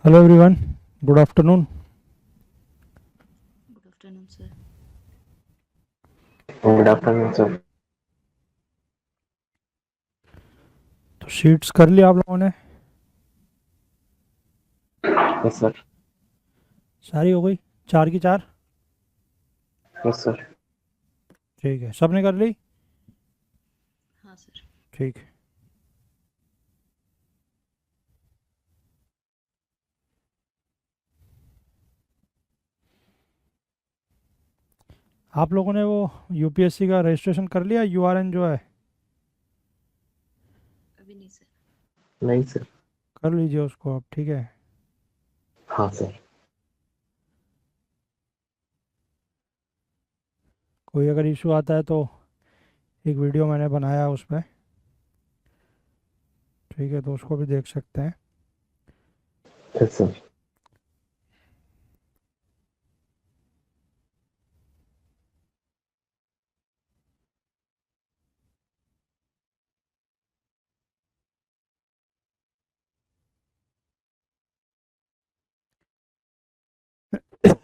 Hello everyone, good afternoon. Good afternoon sir. Good afternoon sir. तो sheets कर लिया आप लोगों ने? Yes sir. सारी हो गई? चार की चार? Yes sir. ठीक है, सबने कर ली? हाँ सर। ठीक है। आप लोगों ने वो यूपीएससी का रजिस्ट्रेशन कर लिया, यूआरएन जो है? अभी नहीं सर। नहीं सर। कर लीजिए उसको आप, ठीक है। हाँ सर। कोई अगर इशू आता है तो एक वीडियो मैंने बनाया है उसमें, ठीक है, तो उसको भी देख सकते हैं। Yes sir.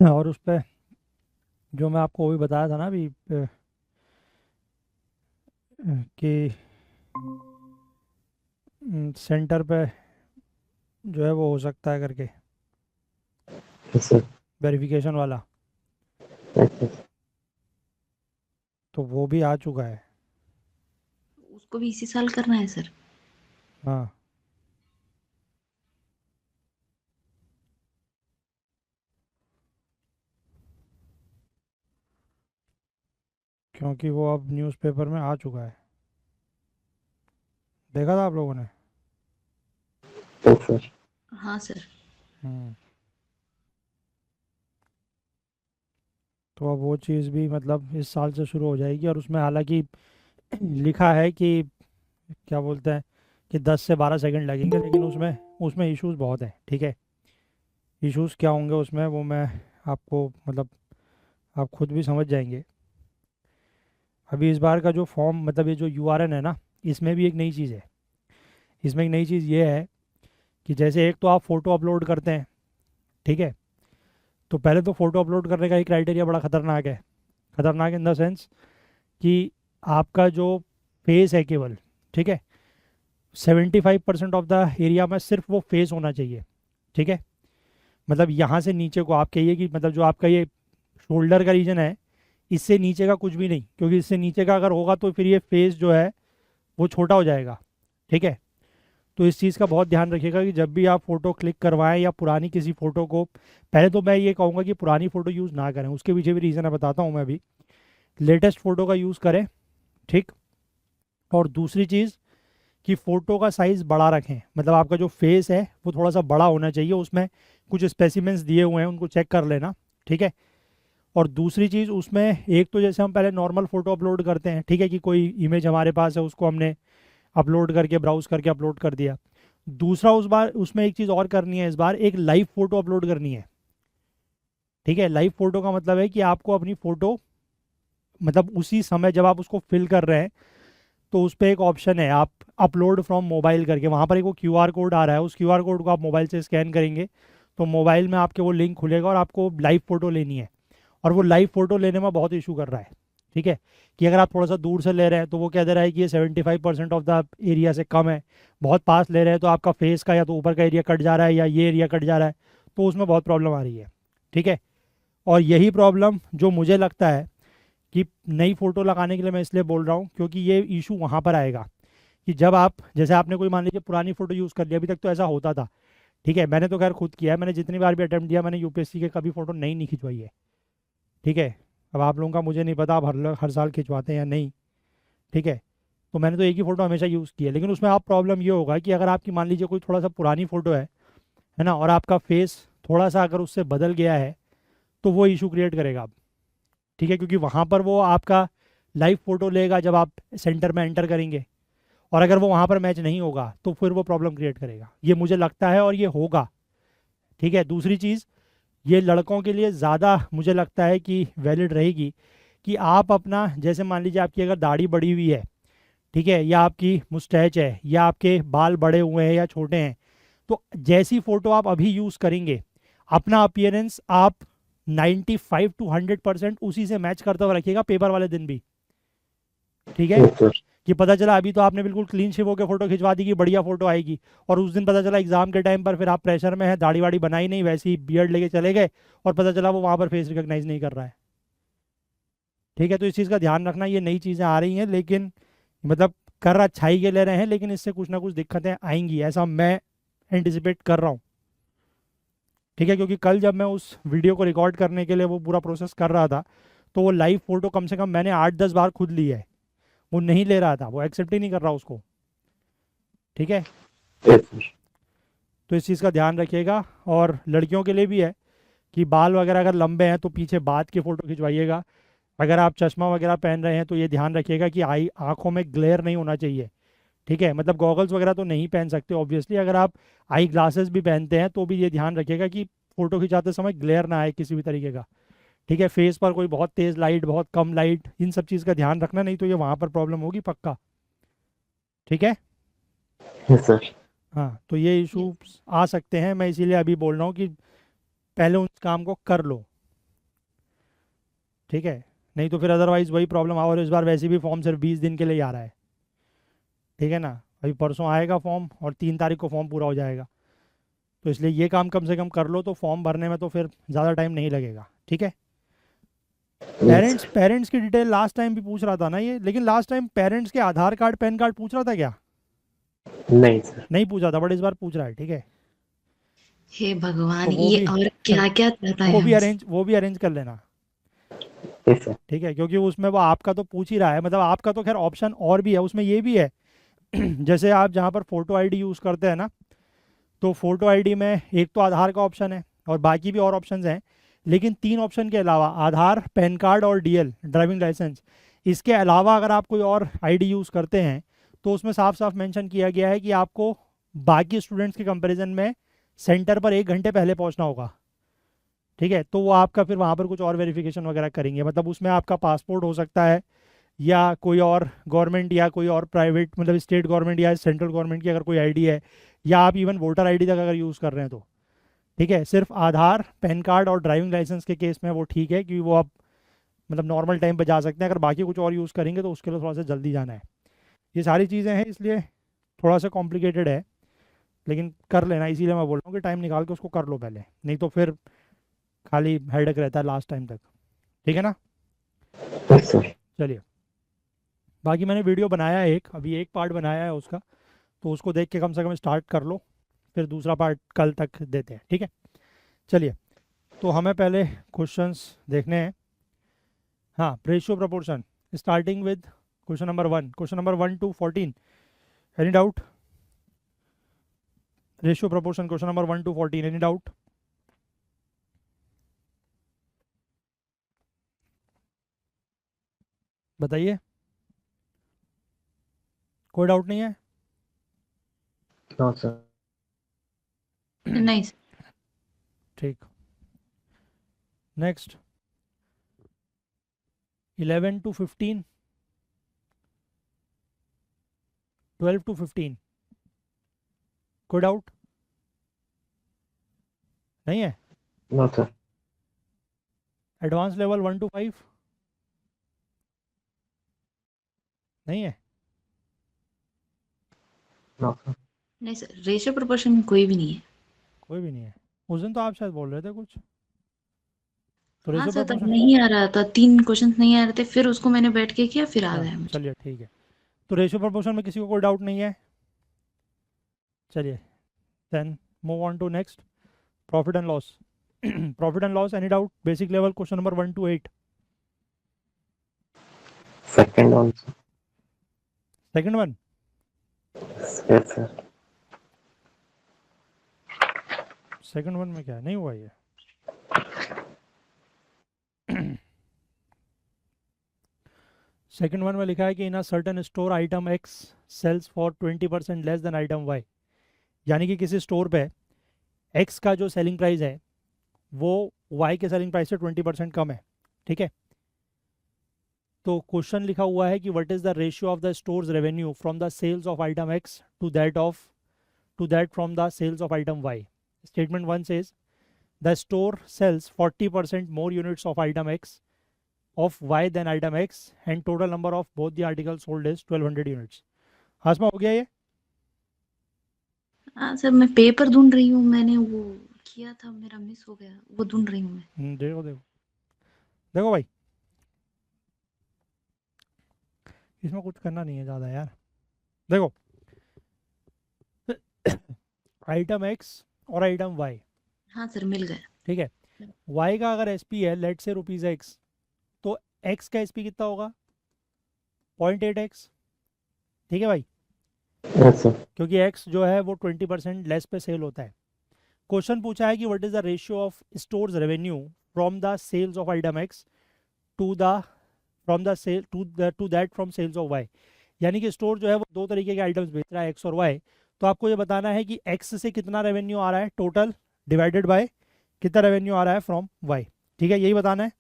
और उस पर जो मैं आपको वही बताया था ना अभी कि सेंटर पे जो है वो हो सकता है करके, यस सर। वेरिफिकेशन वाला, यस सर। तो वो भी आ चुका है। उसको भी इसी साल करना है सर? हाँ, क्योंकि वो अब न्यूज़पेपर में आ चुका है। देखा था आप लोगों ने? Yes sir. हाँ सर। हम्म। तो अब वो चीज़ भी मतलब इस साल से शुरू हो जाएगी, और उसमें हालांकि लिखा है कि क्या बोलते हैं कि 10 से 12 सेकंड लगेंगे, लेकिन उसमें उसमें इश्यूज बहुत है, ठीक है। इश्यूज क्या होंगे उसमें वो मैं आपको मतलब आप खुद भी समझ जाएंगे। अभी इस बार का जो फॉर्म मतलब ये जो यूआरएन है ना, इसमें भी एक नई चीज़ है। इसमें एक नई चीज़ ये है कि जैसे एक तो आप फ़ोटो अपलोड करते हैं, ठीक है। तो पहले तो फ़ोटो अपलोड करने का एक क्राइटेरिया बड़ा ख़तरनाक है। ख़तरनाक इन द सेंस कि आपका जो फेस है केवल, ठीक है, 75% ऑफ द एरिया में सिर्फ वो फेस होना चाहिए, ठीक है। मतलब यहाँ से नीचे को आप कहिए कि मतलब जो आपका ये शोल्डर का रीजन है, इससे नीचे का कुछ भी नहीं, क्योंकि इससे नीचे का अगर होगा तो फिर ये फेस जो है वो छोटा हो जाएगा, ठीक है। तो इस चीज़ का बहुत ध्यान रखिएगा कि जब भी आप फ़ोटो क्लिक करवाएं या पुरानी किसी फ़ोटो को, पहले तो मैं ये कहूँगा कि पुरानी फ़ोटो यूज़ ना करें, उसके पीछे भी रीज़न है, बताता हूँ मैं अभी। लेटेस्ट फ़ोटो का यूज़ करें, ठीक। और दूसरी चीज़ कि फ़ोटो का साइज़ बड़ा रखें, मतलब आपका जो फेस है वो थोड़ा सा बड़ा होना चाहिए, उसमें कुछ स्पेसिमेंट्स दिए हुए हैं, उनको चेक कर लेना, ठीक है। और दूसरी चीज़ उसमें, एक तो जैसे हम पहले नॉर्मल फ़ोटो अपलोड करते हैं, ठीक है, कि कोई इमेज हमारे पास है उसको हमने अपलोड करके ब्राउज़ करके अपलोड कर दिया। दूसरा उस बार उसमें एक चीज़ और करनी है, इस बार एक लाइव फ़ोटो अपलोड करनी है, ठीक है। लाइव फ़ोटो का मतलब है कि आपको अपनी फ़ोटो मतलब उसी समय जब आप उसको फिल कर रहे हैं, तो उस पर एक ऑप्शन है, आप अपलोड फ्रॉम मोबाइल करके, वहाँ पर एक वो क्यूआर कोड आ रहा है, उस क्यूआर कोड को आप मोबाइल से स्कैन करेंगे तो मोबाइल में आपके वो लिंक खुलेगा और आपको लाइव फ़ोटो लेनी है। और वो लाइव फ़ोटो लेने में बहुत इशू कर रहा है, ठीक है। कि अगर आप थोड़ा सा दूर से ले रहे हैं तो वो कह दे रहा है कि ये 75% ऑफ द एरिया से कम है। बहुत पास ले रहे हैं तो आपका फेस का या तो ऊपर का एरिया कट जा रहा है या ये एरिया कट जा रहा है, तो उसमें बहुत प्रॉब्लम आ रही है, ठीक है। और यही प्रॉब्लम जो मुझे लगता है कि नई फ़ोटो लगाने के लिए मैं इसलिए बोल रहा हूँ, क्योंकि ये इशू वहाँ पर आएगा कि जब आप जैसे आपने कोई मान लीजिए पुरानी फ़ोटो यूज़ कर लिया, अभी तक तो ऐसा होता था, ठीक है। मैंने तो खैर खुद किया है, मैंने जितनी बार भी अटैम्प्ट दिया मैंने यूपीएससी के कभी फ़ोटो नहीं खिंचवाई है, ठीक है। अब आप लोगों का मुझे नहीं पता आप हर साल खिंचवाते हैं या नहीं, ठीक है। तो मैंने तो एक ही फ़ोटो हमेशा यूज़ की है, लेकिन उसमें आप प्रॉब्लम ये होगा कि अगर आपकी मान लीजिए कोई थोड़ा सा पुरानी फ़ोटो है ना, और आपका फेस थोड़ा सा अगर उससे बदल गया है, तो वो इशू क्रिएट करेगा अब, ठीक है। क्योंकि वहाँ पर वो आपका लाइव फ़ोटो लेगा जब आप सेंटर में एंटर करेंगे, और अगर वो वहाँ पर मैच नहीं होगा तो फिर वो प्रॉब्लम क्रिएट करेगा, ये मुझे लगता है और ये होगा, ठीक है। दूसरी चीज़, ये लड़कों के लिए ज़्यादा मुझे लगता है कि वैलिड रहेगी कि आप अपना जैसे मान लीजिए आपकी अगर दाढ़ी बढ़ी हुई है, ठीक है, या आपकी मुस्टैच है या आपके बाल बड़े हुए हैं या छोटे हैं, तो जैसी फोटो आप अभी यूज करेंगे, अपना अपीयरेंस आप 95 to 100% उसी से मैच करते हुए रखिएगा पेपर वाले दिन भी। ठीक है, Yes, sir. कि पता चला अभी तो आपने बिल्कुल क्लीन शेव होकर फोटो खिंचवा दी कि बढ़िया फोटो आएगी, और उस दिन पता चला एग्जाम के टाइम पर फिर आप प्रेशर में है, दाढ़ी वाड़ी बनाई नहीं, वैसे ही बियर्ड लेके चले गए और पता चला वो वहां पर फेस रिकॉग्नाइज नहीं कर रहा है। ठीक है, तो इस चीज़ का ध्यान रखना, ये नई चीज़ें आ रही हैं, लेकिन मतलब कर अच्छाई के ले रहे हैं, लेकिन इससे कुछ ना कुछ दिक्कतें आएंगी, ऐसा मैं एंटिसिपेट कर रहा हूँ। ठीक है, क्योंकि कल जब मैं उस वीडियो को रिकॉर्ड करने के लिए वो पूरा प्रोसेस कर रहा था, तो वो लाइव फोटो कम से कम मैंने 8-10 बार खुद ली है, वो नहीं ले रहा था, वो एक्सेप्ट ही नहीं कर रहा उसको। ठीक है, Yes, sir. तो इस चीज़ का ध्यान रखिएगा। और लड़कियों के लिए भी है कि बाल वगैरह अगर लंबे हैं तो पीछे बात की फ़ोटो खिंचवाइएगा। अगर आप चश्मा वगैरह पहन रहे हैं तो ये ध्यान रखिएगा कि आँखों में ग्लेयर नहीं होना चाहिए। ठीक है, मतलब गॉगल्स वगैरह तो नहीं पहन सकते ऑब्वियसली, अगर आप आई ग्लासेस भी पहनते हैं तो भी ये ध्यान रखिएगा कि फ़ोटो खिंचाते समय ग्लेयर ना आए किसी भी तरीके का। ठीक है, फेस पर कोई बहुत तेज़ लाइट, बहुत कम लाइट, इन सब चीज़ का ध्यान रखना, नहीं तो ये वहाँ पर प्रॉब्लम होगी पक्का। ठीक है, Yes, sir. हाँ, तो ये इशू आ सकते हैं, मैं इसीलिए अभी बोल रहा हूँ कि पहले उस काम को कर लो। ठीक है, नहीं तो फिर अदरवाइज वही प्रॉब्लम आ, और इस बार वैसे भी फॉर्म सिर्फ 20 दिन के लिए ही आ रहा है। ठीक है ना, अभी परसों आएगा फॉर्म और 3 तारीख को फॉर्म पूरा हो जाएगा, तो इसलिए ये काम कम से कम कर लो, तो फॉर्म भरने में तो फिर ज़्यादा टाइम नहीं लगेगा। ठीक है, Yes, sir. पेरेंट्स की डिटेल लास्ट टाइम भी पूछ रहा था ना ये, लेकिन लास्ट टाइम पेरेंट्स के आधार कार्ड पैन कार्ड पूछ रहा था क्या? नहीं सर. नहीं पूछा था, बट इस बार पूछ रहा है। ठीक है, हे भगवान, तो वो ये भी और क्या क्या चाहता है हमसे। वो भी अरेंज कर लेना। Yes, sir. ठीक है, क्योंकि उसमें वो आपका तो पूछ ही रहा है, मतलब आपका तो खैर ऑप्शन और भी है, उसमें ये भी है जैसे आप जहाँ पर फोटो आईडी यूज़ करते हैं ना, तो फोटो आईडी में एक तो आधार का ऑप्शन है और बाकी भी और ऑप्शंस हैं, लेकिन 3 ऑप्शन के अलावा आधार, पैन कार्ड और डीएल ड्राइविंग लाइसेंस, इसके अलावा अगर आप कोई और आईडी यूज़ करते हैं तो उसमें साफ साफ मेंशन किया गया है कि आपको बाकी स्टूडेंट्स के कंपैरिजन में सेंटर पर 1 घंटे पहले पहुंचना होगा। ठीक है, तो वो आपका फिर वहाँ पर कुछ और वेरिफिकेशन वगैरह करेंगे, मतलब उसमें आपका पासपोर्ट हो सकता है, या कोई और गवर्नमेंट या कोई और प्राइवेट, मतलब स्टेट गवर्नमेंट या सेंट्रल गवर्नमेंट की अगर कोई आईडी है, या आप इवन वोटर आईडी तक अगर यूज़ कर रहे हैं तो। ठीक है, सिर्फ आधार, पैन कार्ड और ड्राइविंग लाइसेंस के केस में वो ठीक है, क्योंकि वो आप मतलब नॉर्मल टाइम पे जा सकते हैं, अगर बाकी कुछ और यूज़ करेंगे तो उसके लिए थोड़ा सा जल्दी जाना है। ये सारी चीज़ें हैं, इसलिए थोड़ा सा कॉम्प्लिकेटेड है, लेकिन कर लेना, इसीलिए मैं बोल रहा हूँ कि टाइम निकाल के उसको कर लो पहले, नहीं तो फिर खाली हेडेक रहता है लास्ट टाइम तक। ठीक है ना, Yes, sir. चलिए, बाकी मैंने वीडियो बनाया है एक, अभी एक पार्ट बनाया है उसका, तो उसको देख के कम से कम स्टार्ट कर लो, फिर दूसरा पार्ट कल तक देते हैं। ठीक है, चलिए, तो हमें पहले क्वेश्चंस देखने हैं। हाँ, ratio proportion, starting with question number 1, question number 1 to 14, any doubt? Ratio proportion question number 1 to 14, any doubt? बताइए, कोई डाउट नहीं है? No, sir. नहीं सर। ठीक, नेक्स्ट 11 to 15, 12 to 15, कोई डाउट नहीं है? No, sir. Advance level 1 to 5 नहीं है? No, sir. नहीं सर, रेशियो प्रोपोर्शन कोई भी नहीं है। कोई भी नहीं है? उस दिन तो आप शायद बोल रहे थे कुछ, तो हाँ रेशियो सर, तब प्रपोर्शन। नहीं आ रहा था, 3 क्वेश्चन नहीं आ रहे थे, फिर उसको मैंने बैठ के किया, फिर आ हाँ गया मुझे। चलिए ठीक है, तो रेशियो प्रपोर्शन में किसी को कोई डाउट नहीं है? चलिए, then move on to next, profit and loss. Profit and loss, any doubt? Basic level question number 1 to 8, Second one, sir. Second one. Yes, sir. Second one में क्या है? नहीं हुआ ये? सेकंड वन में लिखा है कि in a certain store item X sells for 20% less than item Y, यानी कि किसी स्टोर पे एक्स का जो सेलिंग प्राइस है वो वाई के सेलिंग प्राइस से 20% कम है। ठीक है, तो क्वेश्चन लिखा हुआ है कि what is the ratio of the stores revenue from the sales of item X to that of to that from the sales of item Y. Statement 1 says the store sells 40% more units of item X of Y than item X and total number of both the articles sold is 1200 units. हासमा हो गया ये? हाँ sir, मैं paper ढूंढ रही हूँ, मैंने वो किया था, मेरा मिस हो गया, वो ढूंढ रही हूँ मैं। देखो देखो देखो भाई, इसमें कुछ करना नहीं है ज़्यादा यार। देखो आइटम एक्स और आइटम वाई, हाँ सर, मिल गया। ठीक है। वाई का अगर एसपी है लेट से रुपीज़ एक्स, तो एक्स का एसपी कितना होगा? 0.8x, ठीक है भाई, Yes, sir. क्योंकि एक्स जो है वो 20% लेस पे सेल होता है। क्वेश्चन पूछा है कि what is the ratio of stores revenue from the sales of item X to the from the sale to that from sales of Y. यानी कि स्टोर जो है वो दो तरीके के आइटम्स बेच रहा है, एक्स और वाई। तो आपको ये बताना है कि एक्स से कितना रेवेन्यू आ रहा है टोटल डिवाइडेड बाय कितना रेवेन्यू आ रहा है फ्रॉम वाई, ठीक है, यही बताना है।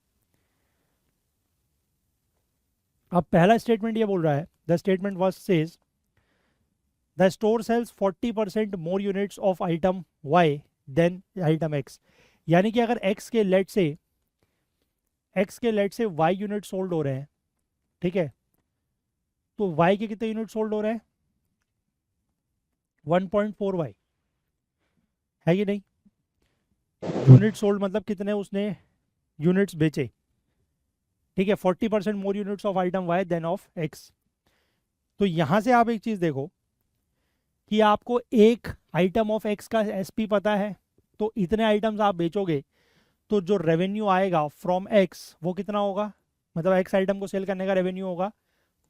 अब पहला स्टेटमेंट ये बोल रहा है, the statement was says the store sells 40% more units of item Y than item X. यानी कि अगर एक्स के लेट से वाई यूनिट सोल्ड हो रहे हैं, ठीक है, तो वाई के कितने यूनिट सोल्ड हो रहे हैं? 1.4 वाई, है कि नहीं? यूनिट सोल्ड मतलब कितने उसने यूनिट्स बेचे, ठीक है। 40% more units of item Y than of X. तो यहां से आप एक चीज देखो कि आपको एक आइटम ऑफ एक्स का एसपी पता है, तो इतने आइटम्स आप बेचोगे तो जो रेवेन्यू आएगा फ्रॉम एक्स वो कितना होगा? मतलब एक्स आइटम को सेल करने का रेवेन्यू होगा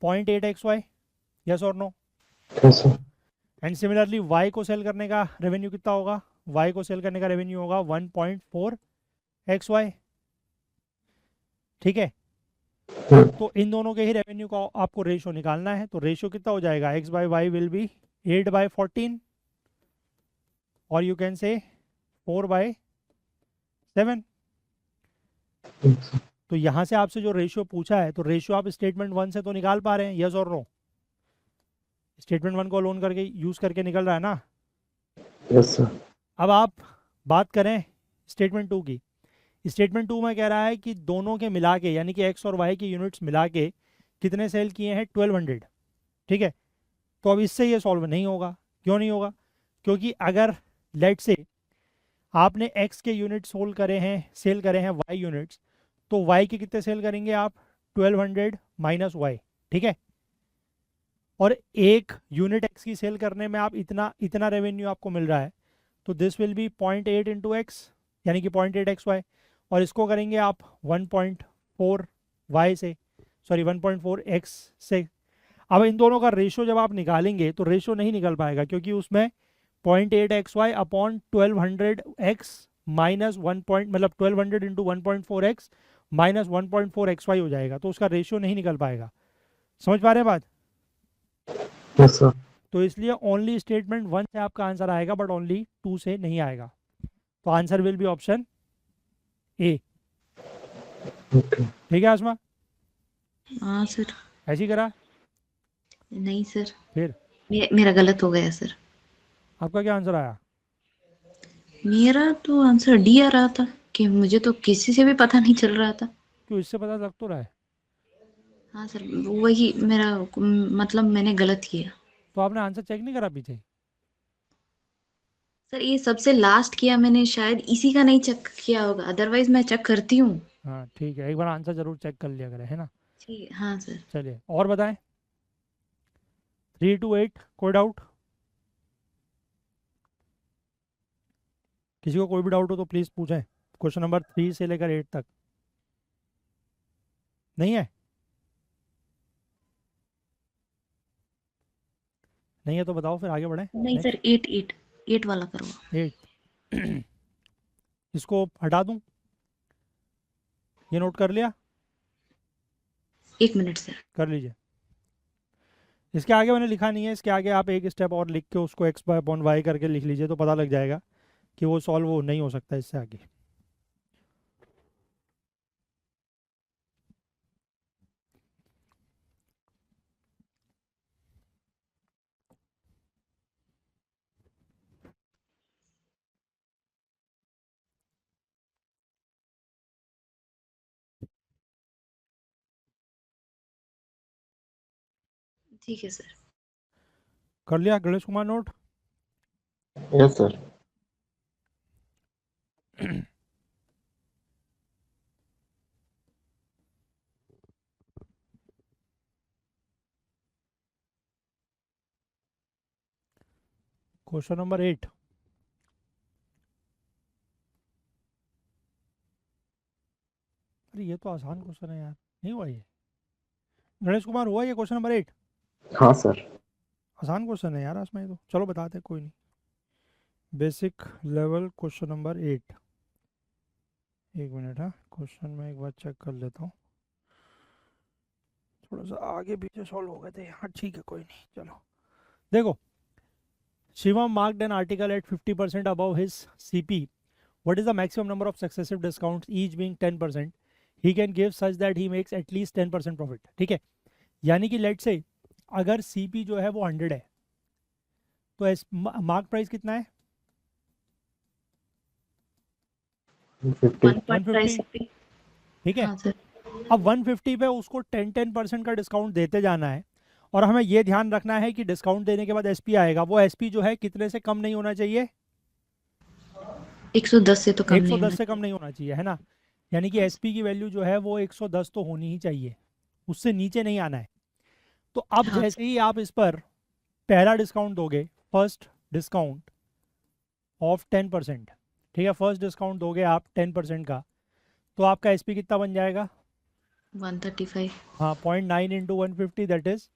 0.8xy, यस और no? Yes, sir. And similarly Y को सेल करने का रेवेन्यू कितना होगा? वाई को सेल करने का रेवेन्यू होगा 1.4xy, ठीक है। Hmm. तो इन दोनों के ही रेवेन्यू का आपको रेशियो निकालना है। तो रेशियो कितना हो जाएगा? X by Y will be 8/14 और you can say 4/7। Yes, sir. तो यहाँ से आपसे जो रेशियो पूछा है, तो रेशियो आप स्टेटमेंट 1 से तो निकाल पा रहे हैं, यस और नो? स्टेटमेंट 1 को लोन करके यूज करके निकल रहा है ना। Yes, sir. अब आप बात करें स्टेटमेंट 2 की। स्टेटमेंट 2 में कह रहा है कि दोनों के मिला के, यानी कि एक्स और वाई की यूनिट्स मिला के कितने सेल किए हैं? 1200, ठीक है। तो अब इससे ये सॉल्व नहीं होगा। क्यों नहीं होगा? क्योंकि अगर लेट से आपने एक्स के यूनिट सेल करे हैं वाई यूनिट्स, तो वाई के कितने सेल करेंगे आप? 1200 माइनस वाई, ठीक है। और एक यूनिट एक्स की सेल करने में आप इतना इतना रेवेन्यू आपको मिल रहा है, तो this will B 0.8 into x, यानी कि 0.8xy। और इसको करेंगे आप 1.4 वाई से, सॉरी 1.4 एक्स से। अब इन दोनों का रेशियो जब आप निकालेंगे तो रेशियो नहीं निकल पाएगा, क्योंकि उसमें 0.8xy upon 1200x minus 1 point, मतलब 1200 इंटू 1.4x माइनस 1.4xy हो जाएगा, तो उसका रेशियो नहीं निकल पाएगा। समझ पा रहे हैं बात? Yes, sir. तो इसलिए ओनली स्टेटमेंट 1 से आपका आंसर आएगा, बट ओनली 2 से नहीं आएगा। तो answer will be option A, Okay. ठीक है आसमा? हाँ सर। ऐसे ही करा? नहीं सर, फिर मेरा गलत हो गया सर। आपका क्या आंसर आया? मेरा तो आंसर डी आ रहा था, कि मुझे तो किसी से भी पता नहीं चल रहा था। क्यों, इससे पता लग तो रहा है। हाँ सर, वही मेरा मतलब मैंने गलत किया। तो आपने आंसर चेक नहीं करा पीछे? सर ये सबसे लास्ट किया मैंने, शायद इसी का नहीं चेक किया होगा, अदरवाइज मैं चेक करती हूँ। हाँ ठीक है, एक बार आंसर जरूर चेक कर लिया करें, है ना। ठीक है, हाँ सर। चलिए और बताएं। 3 to 8 कोई डाउट? किसी को कोई भी डाउट हो तो प्लीज़ पूछें। क्वेश्चन नंबर 3 से लेकर 8 तक। नहीं है? नहीं है तो बताओ, फिर आगे बढ़ें। नहीं सर, नेक्स्ट 8 वाला करवा। 8 इसको हटा दूं? ये नोट कर लिया? 1 मिनट सर। कर लीजिए। इसके आगे मैंने लिखा नहीं है, इसके आगे आप एक स्टेप और लिख के उसको एक्स बाय अपॉन वाई करके लिख लीजिए, तो पता लग जाएगा कि वो सॉल्व वो नहीं हो सकता इससे आगे। ठीक है सर। कर लिया Ganesh Kumar note? Yes sir. Question number 8। अरे ये तो आसान क्वेश्चन है यार, नहीं हुआ ये? गणेश कुमार हुआ ये क्वेश्चन नंबर 8? हाँ सर। आसान क्वेश्चन है यार इसमें, ये तो चलो बताते हैं, कोई नहीं। Basic level question number 8। एक मिनट, हाँ क्वेश्चन में एक बार चेक कर लेता हूँ, थोड़ा सा आगे पीछे सॉल्व हो गए थे। हाँ ठीक है, कोई नहीं, चलो देखो। Shivam marked an article at 50% above his CP. What is the maximum number of successive discounts, each being 10%, he can give such that he makes at least 10% profit? ठीक है, यानी कि लेट से अगर CP जो है वो 100 है, तो मार्क प्राइस कितना है? 50। 150। 1.5। ठीक है, हाँ सर। अब 150 पे उसको 10% का डिस्काउंट देते जाना है, और हमें ये ध्यान रखना है कि डिस्काउंट देने के बाद SP आएगा, वो SP जो है कितने से कम नहीं होना चाहिए? 110 से तो कम नहीं 110 होना से कम चाहिए। नहीं होना चाहिए, है ना? यानी कि हाँ SP की वैल्यू जो है वो 110 तो होनी ही चाहिए, उससे नीचे नहीं आना है। तो अब हाँ जैसे ही आप इस पर पहला डिस्काउंट दोगे, फर्स्ट डिस्काउंट ऑफ 10%, ठीक है, फर्स्ट डिस्काउंट दोगे आप 10% का, तो आपका SP कितना बन जाएगा? 135। हाँ, 0.9 इंटू 150 दैट इज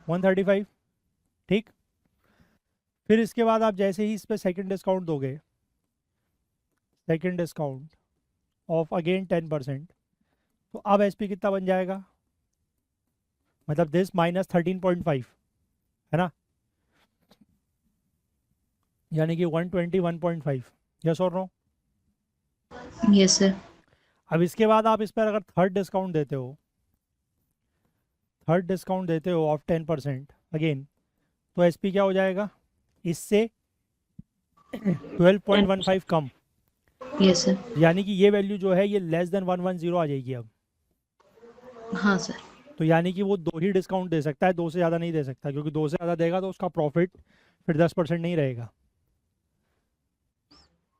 135। ठीक, फिर इसके बाद आप जैसे ही इस पर सेकेंड डिस्काउंट दोगे, सेकेंड डिस्काउंट ऑफ अगेन 10%, तो अब SP कितना बन जाएगा? मतलब दिस माइनस 13.5, है ना? यानी कि 121.5। यस और नो? Yes sir. अब इसके बाद आप इस पर अगर थर्ड डिस्काउंट देते हो, थर्ड डिस्काउंट देते हो ऑफ 10% अगेन, तो SP क्या हो जाएगा? इससे 12.15 कम, यस सर। यानी कि ये वैल्यू जो है ये लेस देन 110 आ जाएगी अब। हाँ सर। तो यानी कि वो 2 ही डिस्काउंट दे सकता है, 2 से ज़्यादा नहीं दे सकता, क्योंकि 2 से ज़्यादा देगा तो उसका प्रॉफिट फिर 10% नहीं रहेगा।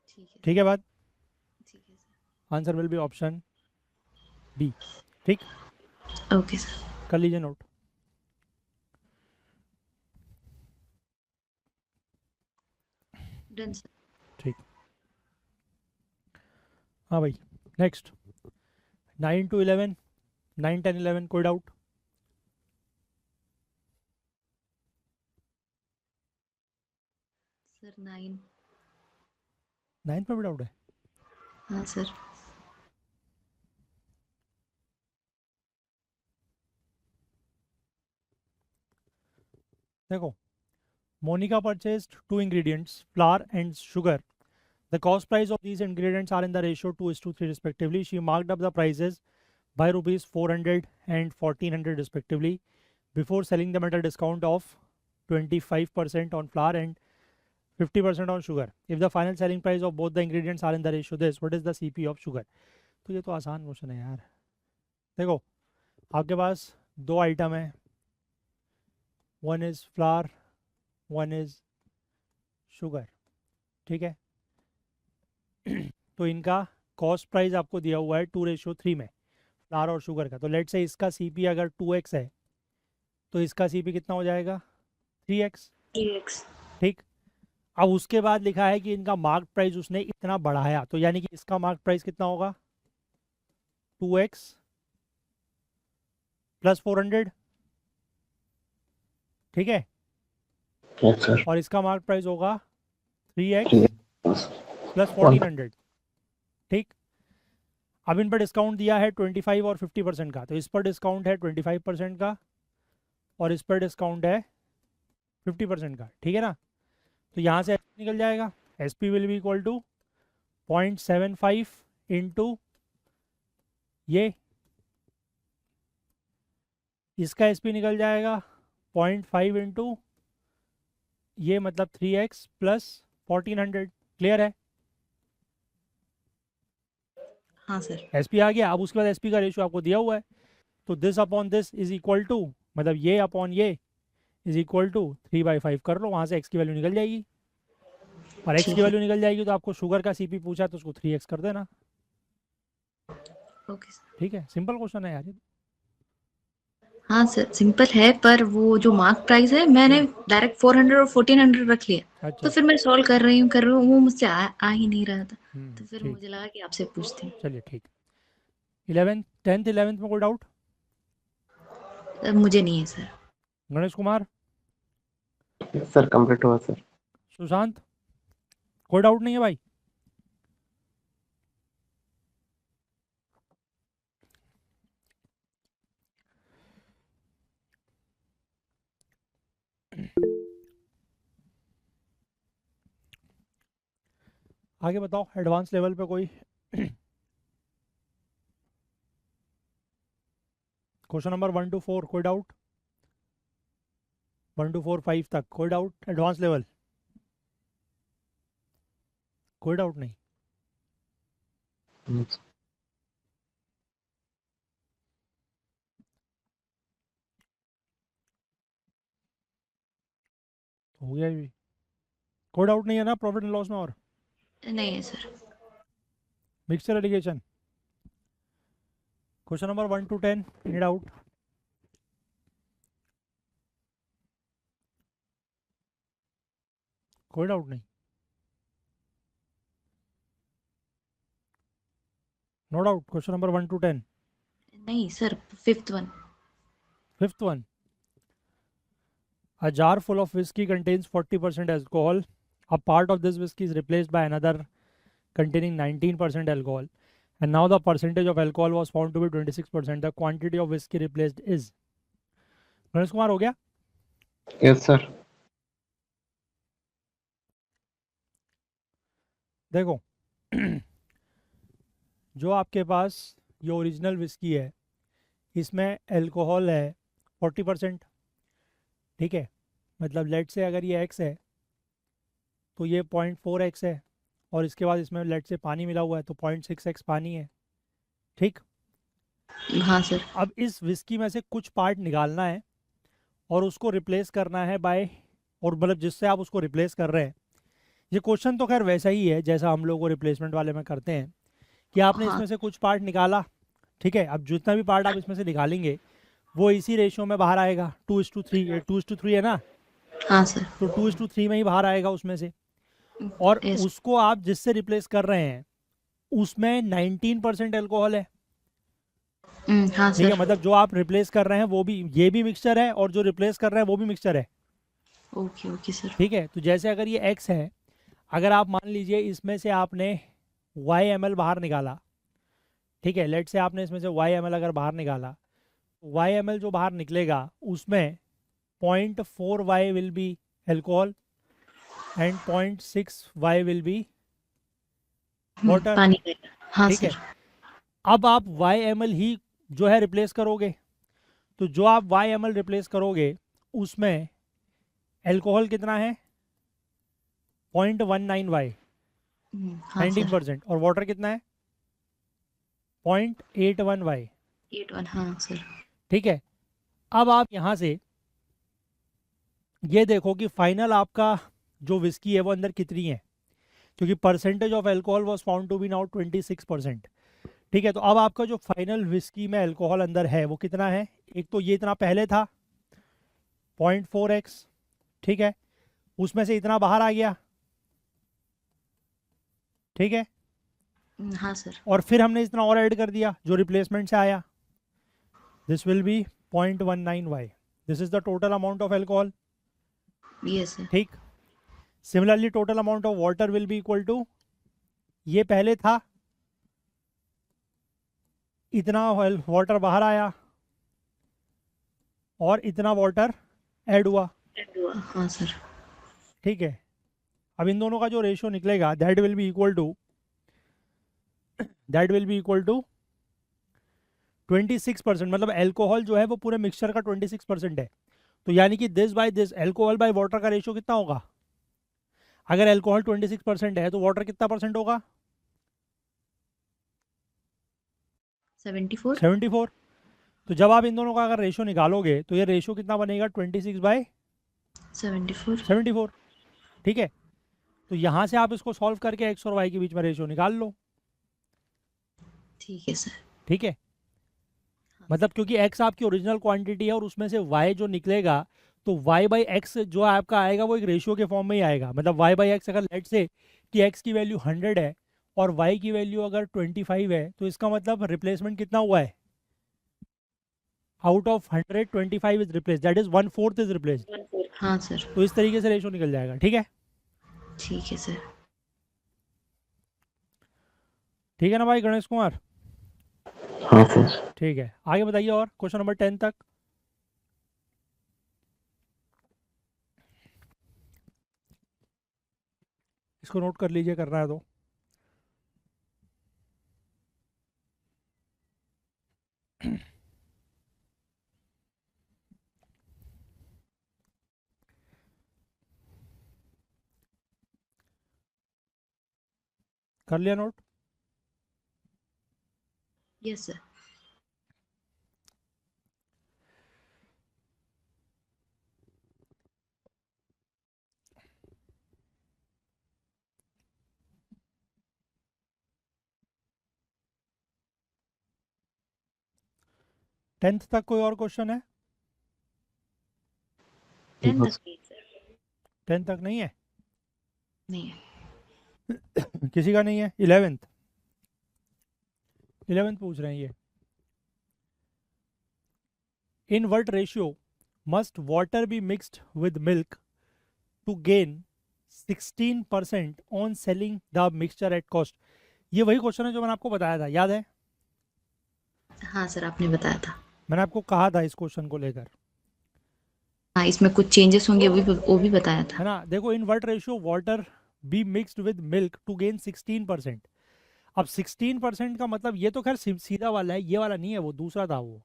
ठीक है ठीक है बात? ठीक है sir. Answer will be option B. ठीक, ओके सर। कर लीजिए नोट। Done sir. ठीक, हाँ भाई, नेक्स्ट 9 to 11, 9, 10, 11, कोई डाउट? सर 9। 9th में भी डाउट है? हाँ सर। देखो, Monica purchased 2 ingredients, flour and sugar. The cost price of these ingredients are in the ratio 2:3 respectively. She marked up the prices by rupees 400 and 1400 respectively before selling them at a discount of 25% on flour and 50% on sugar. If the final selling price of both the ingredients are in the ratio this, what is the CP of sugar? तो ये तो आसान question है यार। देखो, आपके पास 2 item है, one is flower, one is sugar, ठीक है? तो इनका कॉस्ट प्राइस आपको दिया हुआ है 2:3 में, फ्लावर और शुगर का। तो लेट से इसका CP अगर 2x है, तो इसका CP कितना हो जाएगा? 3x। 3x। ठीक, अब उसके बाद लिखा है कि इनका मार्क प्राइस उसने इतना बढ़ाया, तो यानी कि इसका मार्क प्राइस कितना होगा? 2x प्लस 400, ठीक है? Yes sir. और इसका मार्क प्राइस होगा 3x 3 प्लस 1400। ठीक, अब इन पर डिस्काउंट दिया है 25 और 50% का, तो इस पर डिस्काउंट है 25% का और इस पर डिस्काउंट है 50% का, ठीक है ना? तो यहाँ से SP निकल जाएगा, SP will be equal to 0.75 into ये, इसका SP निकल जाएगा 0.5 इंटू ये, मतलब 3x प्लस 1400। क्लियर है? हाँ सर। SP आ गया। अब उसके बाद SP का रेशियो आपको दिया हुआ है, तो this upon this is equal to, मतलब ये अपॉन ये इज इक्वल टू 3/5 कर लो, वहाँ से x की वैल्यू निकल जाएगी, और x ठीक की है। वैल्यू निकल जाएगी तो आपको शुगर का सीपी पूछा तो उसको 3x कर देना। Okay sir. ठीक है, सिंपल क्वेश्चन है यार ये। हाँ सर सिंपल है, पर वो जो मार्क प्राइस है मैंने डायरेक्ट 400 और 1400 रख लिया। तो अच्छा। फिर मैं सॉल्व कर रही हूँ वो मुझसे आ ही नहीं रहा था। तो फिर ठीक, मुझे लगा कि आपसे पूछती चलिए ठीक। 11th 10th 11th में कोई डाउट? हूँ। मुझे नहीं है sir. Ganesh Kumar, sir complete हुआ सर। सुशांत, कोई डाउट नहीं है भाई? आगे बताओ, एडवांस लेवल पे कोई क्वेश्चन नंबर 1 to 4 कोई डाउट? 1 to 4 5 तक कोई डाउट एडवांस लेवल? कोई डाउट नहीं? तो हो गया ये भी। कोई डाउट नहीं है ना प्रॉफिट एंड लॉस में? और नहीं है sir. Mixture alligation question number 1 to 10 any doubt? कोई डाउट नहीं? No doubt? Question number 1 to 10। नहीं sir, fifth one. Fifth one, a jar full of whiskey contains 40% alcohol. A part of this whiskey is replaced by another containing 19% alcohol, and now the percentage of alcohol was found to be 26%. The quantity of whiskey replaced is? Ganesh Kumar, हो गया? Yes sir. देखो जो आपके पास ये original whisky है, इसमें alcohol है 40%। ठीक है, मतलब लेट से अगर ये x है तो ये 0.4x है, और इसके बाद इसमें लेट से पानी मिला हुआ है तो 0.6x पानी है। ठीक, हाँ सर। अब इस विस्की में से कुछ पार्ट निकालना है और उसको रिप्लेस करना है बाय, और मतलब जिससे आप उसको रिप्लेस कर रहे हैं, ये क्वेश्चन तो खैर वैसा ही है जैसा हम लोग को रिप्लेसमेंट वाले में करते हैं कि आपने हाँ इसमें से कुछ पार्ट निकाला। ठीक है, अब जितना भी पार्ट आप इसमें से निकालेंगे वो इसी रेशियो में बाहर आएगा, 2:3। 2:3 है ना, हाँ सर। तो 2:3 में ही बाहर आएगा उसमें से। और यस। उसको आप जिससे रिप्लेस कर रहे हैं उसमें 19% एल्कोहल है। हाँ ठीक है, सर। मतलब जो आप रिप्लेस कर रहे हैं वो भी, ये भी मिक्सचर है, और जो रिप्लेस कर रहे हैं वो भी मिक्सचर है। Okay okay sir. ठीक है, तो जैसे अगर ये x है, अगर आप मान लीजिए इसमें से आपने y बाहर निकाला, ठीक है, लेट से आपने इसमें से y अगर बाहर निकाला, y जो बाहर निकलेगा उसमें 0.4y will be alcohol and 0.6y will be water. पानी का। हाँ ठीक है, सर। अब आप y ही जो है रिप्लेस करोगे, तो जो आप y रिप्लेस करोगे उसमें एल्कोहल कितना है? 0.19y, हाँ सर। 19%, और वाटर कितना है? 0.81y। 8 1। हाँ सर। ठीक है, अब आप यहाँ से ये देखो कि फाइनल आपका जो विस्की है वो अंदर कितनी है, क्योंकि percentage of alcohol was found to be now 26%। ठीक है, तो अब आपका जो फाइनल विस्की में एल्कोहल अंदर है वो कितना है? एक तो ये इतना पहले था 0.4x, ठीक है, उसमें से इतना बाहर आ गया। ठीक है, हाँ सर। और फिर हमने इतना और ऐड कर दिया जो रिप्लेसमेंट से आया, this will be 0.19y। This is the total amount of alcohol. Yes sir. ठीक, similarly total amount of water will be equal to, ये पहले था, इतना वाटर बाहर आया और इतना वाटर ऐड हुआ। हाँ सर। ठीक है, अब इन दोनों का जो रेशियो निकलेगा that will be equal to 26%। मतलब एल्कोहल जो है वो पूरे मिक्सचर का 26% है, तो यानी कि this by this, alcohol by water का रेशियो कितना होगा? अगर एल्कोहल 26% है तो वाटर कितना परसेंट होगा? 74। 74। तो जब आप इन दोनों का अगर रेशियो निकालोगे तो ये रेशियो कितना बनेगा? 26/74। 74। 74। ठीक है, तो यहाँ से आप इसको सॉल्व करके एक्स और वाई के बीच में रेशियो निकाल लो। ठीक है सर। ठीक है, मतलब क्योंकि x आपकी ओरिजिनल क्वांटिटी है और उसमें से y जो निकलेगा, तो y बाई एक्स जो आपका आएगा वो एक रेशियो के फॉर्म में ही आएगा। मतलब y बाई एक्स, अगर लेट से कि x की वैल्यू 100 है और y की वैल्यू अगर 25 है, तो इसका मतलब रिप्लेसमेंट कितना हुआ है? Out of 100 25 is replace, that is 1/4 is replace. हाँ सर। तो इस तरीके से रेशियो निकल जाएगा। ठीक है, ठीक है सर। ठीक है ना भाई गणेश कुमार? हाँ सर। ठीक है, आगे बताइए और क्वेश्चन नंबर 10 तक। इसको नोट कर लीजिए, करना है तो। कर लिया नोट? Yes sir. 10th तक कोई और क्वेश्चन है? 10 तक नहीं सर। 10 तक नहीं है? नहीं है। किसी का नहीं है? 11th? 11th पूछ रहे हैं ये। In what ratio must water be mixed with milk to gain 16% on selling the mixture at cost? ये वही क्वेश्चन है जो मैंने आपको बताया था, याद है? हाँ सर, आपने बताया था। मैंने आपको कहा था इस क्वेश्चन को लेकर, हाँ, इसमें कुछ चेंजेस होंगे, वो भी बताया था। है ना? देखो, in what ratio water be mixed with milk to gain 16%। अब 16% का मतलब, ये तो खैर सीधा वाला है, ये वाला नहीं है, वो दूसरा था वो।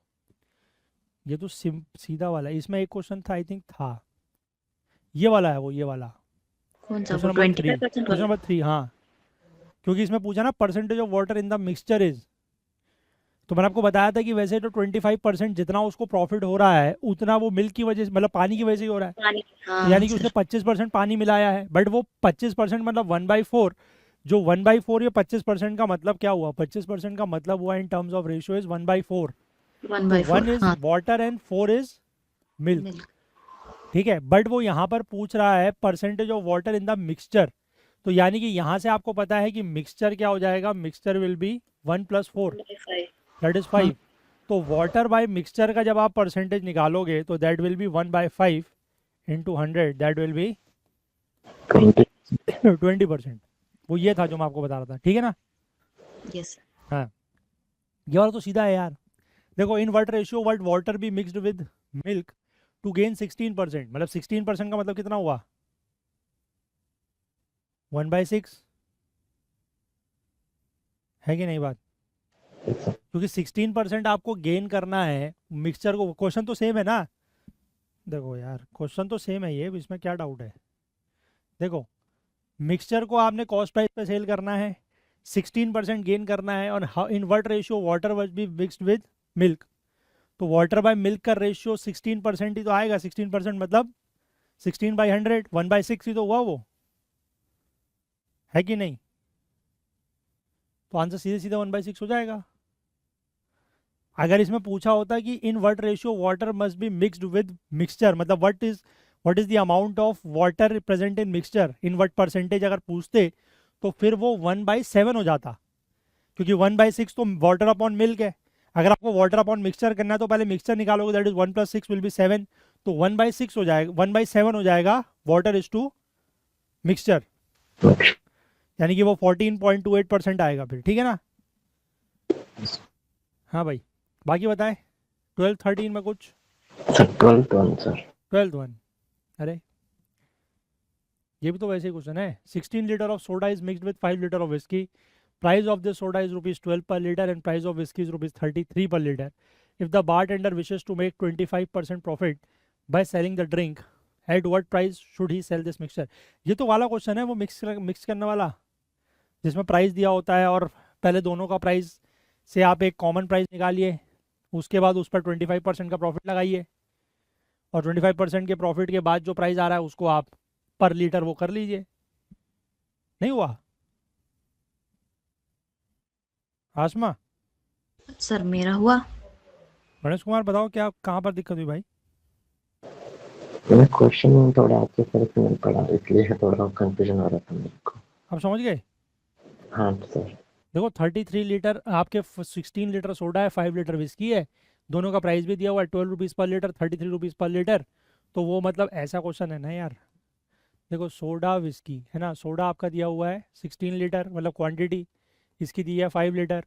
ये तो सीधा वाला है। इसमें एक क्वेश्चन था, आई थिंक था, ये वाला है वो, ये वाला कौन सा? क्वेश्चन वो नंबर 3। 25% क्वेश्चन वाला? नंबर 3, हाँ। क्योंकि इसमें पूछा ना percentage of water in the mixture is, तो मैंने आपको बताया था कि वैसे तो 25% जितना उसको प्रॉफिट हो रहा है उतना वो मिल्क की वजह से, मतलब पानी की वजह से ही हो रहा है। पानी। तो हाँ यानी कि उसने सर। 25% पानी मिलाया है, बट वो 25% मतलब 1/4। जो 1/4 या 25% का मतलब क्या हुआ? 25% का मतलब हुआ in terms of ratio is 1/4। One तो बाई 1 फोर इज हाँ। Water and 4 is milk. Milk. ठीक है, बट वो यहाँ पर पूछ रहा है percentage of water in the mixture. तो यानी कि यहाँ से आपको पता है कि मिक्सचर क्या हो जाएगा? Mixture will be 1+4, 1/5। That is हाँ। 5। तो वाटर बाय मिक्सचर का जब आप परसेंटेज निकालोगे तो that will B 1/5 into 100, that will B 20। 20%। वो ये था जो मैं आपको बता रहा था। ठीक है ना? यस। हाँ, ये वाला तो सीधा है यार। देखो, in what ratio what water be mixed with milk to gain 16%, मतलब 16% का मतलब कितना हुआ? 1/6 है कि नहीं बात? क्योंकि 16% आपको गेन करना है मिक्सचर को। क्वेश्चन तो सेम है ना? देखो यार, क्वेश्चन तो सेम है, ये इसमें क्या डाउट है? देखो, मिक्सचर को आपने कॉस्ट प्राइस पे सेल करना है, 16% गेन करना है, और इन what ratio water must be mixed with milk. तो वाटर बाय मिल्क का रेशियो 16% ही तो आएगा। 16% मतलब 16/100, 1/6 ही तो हुआ वो, है कि नहीं? तो आंसर सीधे सीधे 1/6 हो जाएगा। अगर इसमें पूछा होता कि in what ratio water must be mixed with mixture, मतलब what is the amount of water present in mixture in what percentage, अगर पूछते तो फिर वो 1/7 हो जाता। क्योंकि 1/6 तो वाटर अपॉन मिल्क है। अगर आपको वाटर अपॉन मिक्सचर करना है तो पहले मिक्सचर निकालोगे, दैट इज 1+6 विल बी 7। तो 1/6 हो जाएगा, 1/7 हो जाएगा वाटर इज टू मिक्सचर, यानी कि वो 14.28% आएगा फिर। ठीक है ना? हाँ भाई, बाकी बताएं 12 13 में कुछ। Sir 12th one sir. 12th one, अरे ये भी तो वैसे ही क्वेश्चन है। 16 litre of soda is mixed with 5 litre of whisky, price of this soda is ₹12 per liter and price of whisky is ₹33 per liter. If the bartender wishes to make 25% profit by selling the drink, at what price should he sell this mixture? ये तो वाला question है वो mix करने वाला, जिसमें price दिया होता है और पहले दोनों का प्राइस से आप एक कॉमन प्राइस निकालिए, उसके बाद उस पर 25% का प्रॉफिट लगाइए, और 25% के प्रॉफिट के बाद जो प्राइस आ रहा है उसको आप पर लीटर वो कर लीजिए। नहीं हुआ आसमा? सर मेरा हुआ। गणेश कुमार बताओ क्या कहाँ पर दिक्कत हुई भाई? मैं क्वेश्चन में थोड़ा आपके तरफ नहीं पड़ा, इसलिए थोड़ा कंफ्यूजन हो रहा था मेरे को। आप समझ गए? हाँ सर। देखो 33 लीटर आपके 16 लीटर सोडा है, 5 लीटर विस्की है, दोनों का प्राइस भी दिया हुआ है 12 रुपीज़ पर लीटर, 33 रुपीज़ पर लीटर। तो वो मतलब ऐसा क्वेश्चन है ना यार। देखो सोडा विस्की है ना, सोडा आपका दिया हुआ है 16 लीटर मतलब क्वांटिटी, इसकी दी है 5 लीटर,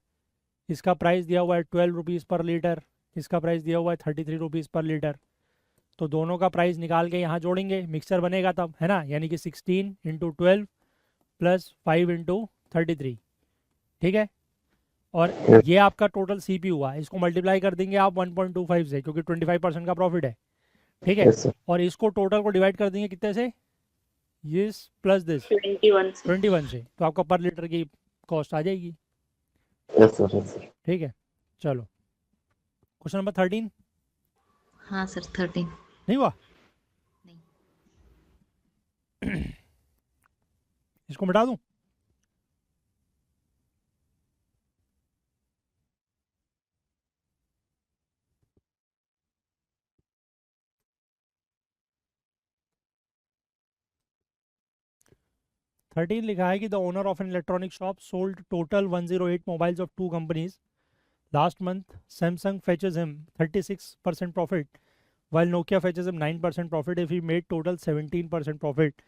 इसका प्राइस दिया हुआ है 12 रुपीज़ पर लीटर, इसका प्राइस दिया हुआ है 33 रुपीज़ पर लीटर। तो दोनों का प्राइस निकाल के यहाँ जोड़ेंगे, मिक्सचर बनेगा तब, है ना, यानी कि 16 इंटू 12 प्लस 5 इंटू 33। ठीक है। और ये आपका टोटल सीपी हुआ, इसको मल्टीप्लाई कर देंगे आप 1.25 से, क्योंकि 25% का प्रॉफिट है। ठीक है। Yes sir. और इसको टोटल को डिवाइड कर देंगे कितने से, ये प्लस दिस 21 से, तो आपका पर लीटर की कॉस्ट आ जाएगी। Yes sir. Yes sir. ठीक है। चलो क्वेश्चन नंबर 13। हाँ सर 13। नहीं हुआ? नहीं। इसको मिटा दूं? थर्टीन लिखा है कि the owner of an electronic shop sold total 108 mobiles of two companies last month. Samsung fetches him 36% profit while Nokia fetches him 9% profit if he made total 17% profit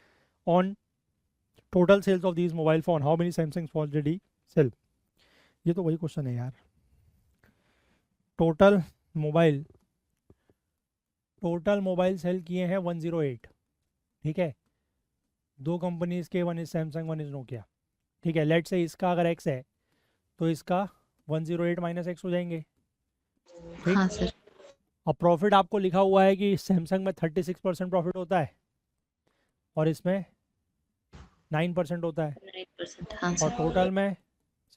on total sales of these mobile phone. How many Samsung phones did he sell? ये तो वही question है यार। Total mobile cell किए हैं 108। ठीक है। दो कंपनीज के, one is Samsung one is Nokia. ठीक है। लेट से इसका अगर एक्स है तो इसका 108 माइनस एक्स हो जाएंगे। ठीक। हाँ सर। अब प्रॉफिट आपको लिखा हुआ है कि सैमसंग में 36% प्रॉफिट होता है और इसमें 9% होता है 9%। हाँ और सर। टोटल में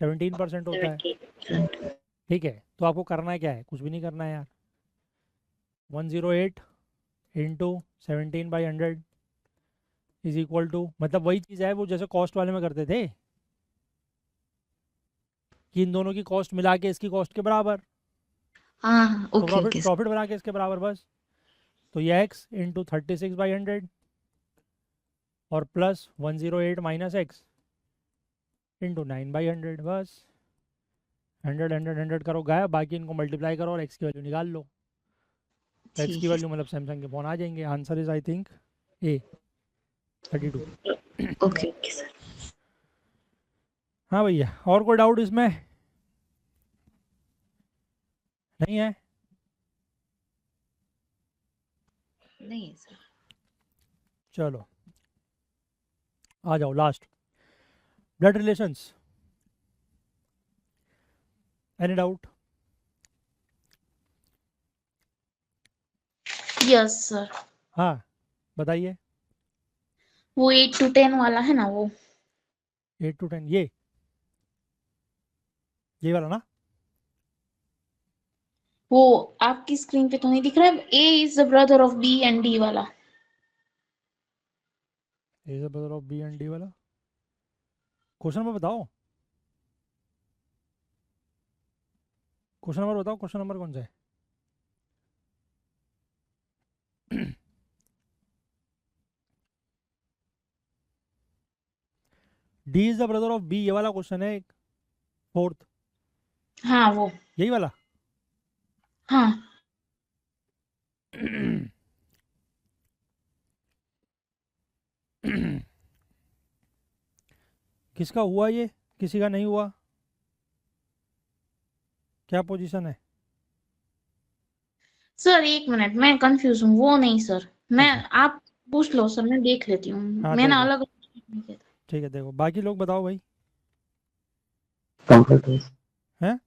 17% होता है। 78%। ठीक है। तो आपको करना है क्या है, कुछ भी नहीं करना है यार। 108 इंटू 17/100 इज इक्वल टू, मतलब वही चीज़ है वो जैसे कॉस्ट वाले में करते थे कि इन दोनों की कॉस्ट मिला के इसकी कॉस्ट के बराबर, हाँ हाँ तो ओके प्रॉफिट ओके। प्रॉफिट बना के इसके बराबर बस। तो ये एक्स इंटू 36/100 और प्लस 108 माइनस एक्स इंटू 9/100, बस। 100 100 100 करो गायब, बाकी इनको मल्टीप्लाई करो और एक्स की वैल्यू निकाल लो। तो एक्स की ठीक है। वैल्यू मतलब सैमसंग के फ़ोन आ जाएंगे। Answer is I think A 32। Okay okay sir. हाँ भैया, और कोई डाउट इसमें? नहीं है? नहीं है सर। चलो आ जाओ last, blood relations. Any doubt? Yes sir. हाँ बताइए। वो 8 to 10 वाला है ना वो। 8 to 10, ये वाला ना? वो आपकी स्क्रीन पे तो नहीं दिख रहा है। A is the brother of B and D वाला। A brother of B and D वाला क्वेश्चन नंबर बताओ। क्वेश्चन नंबर बताओ, क्वेश्चन नंबर कौन सा है? D is the brother of B, ये वाला क्वेश्चन है एक, फोर्थ, हाँ वो। यही वाला। हाँ। किसका हुआ ये, किसी का नहीं हुआ? क्या पोजीशन है? सर एक मिनट, मैं कंफ्यूज हूँ। वो नहीं सर, मैं अच्छा आप पूछ लो सर, मैं देख लेती हूँ। हाँ मैंने देखो, अलग नहीं किया था। ठीक है देखो, बाकी लोग बताओ भाई। कंप्यूटर। हैं?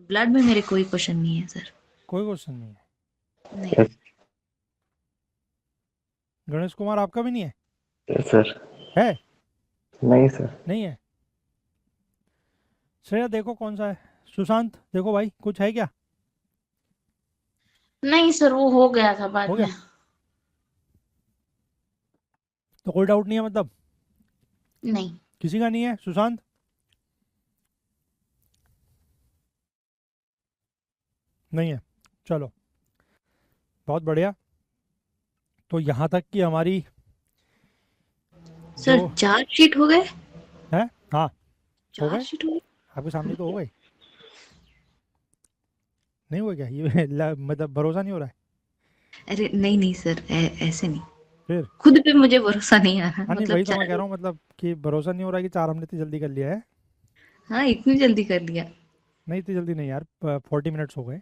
ब्लड में मेरे कोई क्वेश्चन नहीं है सर। कोई क्वेश्चन नहीं है? नहीं। गणेश कुमार आपका भी नहीं है? सर है? नहीं सर। नहीं है? श्रेया देखो कौन सा है। सुशांत देखो भाई, कुछ है क्या? नहीं सर, वो हो गया था बाद हो गया? में। तो कोई डाउट नहीं है मतलब? नहीं। किसी का नहीं है सुशांत? नहीं है, चलो बहुत बढ़िया। तो यहाँ तक कि हमारी जो सर 4 शीट हो गए? है, हाँ, हो 4 गए। शीट हो गए? आपके सामने तो हो गए। नहीं हुआ क्या ये मतलब भरोसा नहीं हो रहा है? अरे नहीं नहीं सर, ऐसे नहीं। फिर खुद पे मुझे भरोसा नहीं आ रहा, हाँ, नहीं मतलब वही तो मैं कह 4। रहा हूँ, मतलब कि भरोसा नहीं हो रहा कि चार हमने इतनी जल्दी कर लिया है। हाँ, इतनी जल्दी कर लिया। नहीं इतनी जल्दी नहीं यार, 40 मिनट्स हो गए।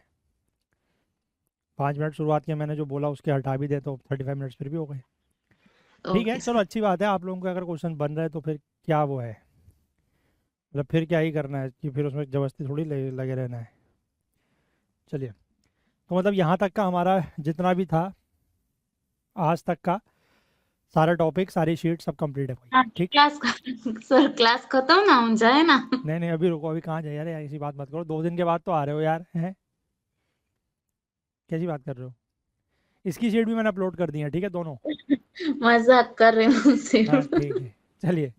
5 मिनट शुरुआत किया मैंने, जो बोला उसके हटा भी दे तो 35 मिनट्स फिर भी हो गए। ठीक है ओके चलो, सर। अच्छी बात है। आप लोगों का अगर क्वेश्चन बन रहा है तो फिर क्या वो है, मतलब फिर क्या ही करना है कि फिर उसमें जबरदस्ती थोड़ी लगे रहना है। चलिए, तो मतलब यहाँ तक का हमारा जितना भी था आज तक का, सारा टॉपिक सारी शीट सब कंप्लीट है भाई। हाँ, ठीक। क्लास सर क्लास खत्म ना हो जाए ना। नहीं नहीं, अभी रुको, अभी कहाँ जाए यार, ऐसी बात मत करो, 2 दिन के बाद तो आ रहे हो यार, हैं? कैसी बात कर रहे हो? इसकी शीट भी मैंने अपलोड कर दी है, ठीक है, दोनों। मजाक कर रही हूँ हाँ सिर्फ। ठीक है, चलिए।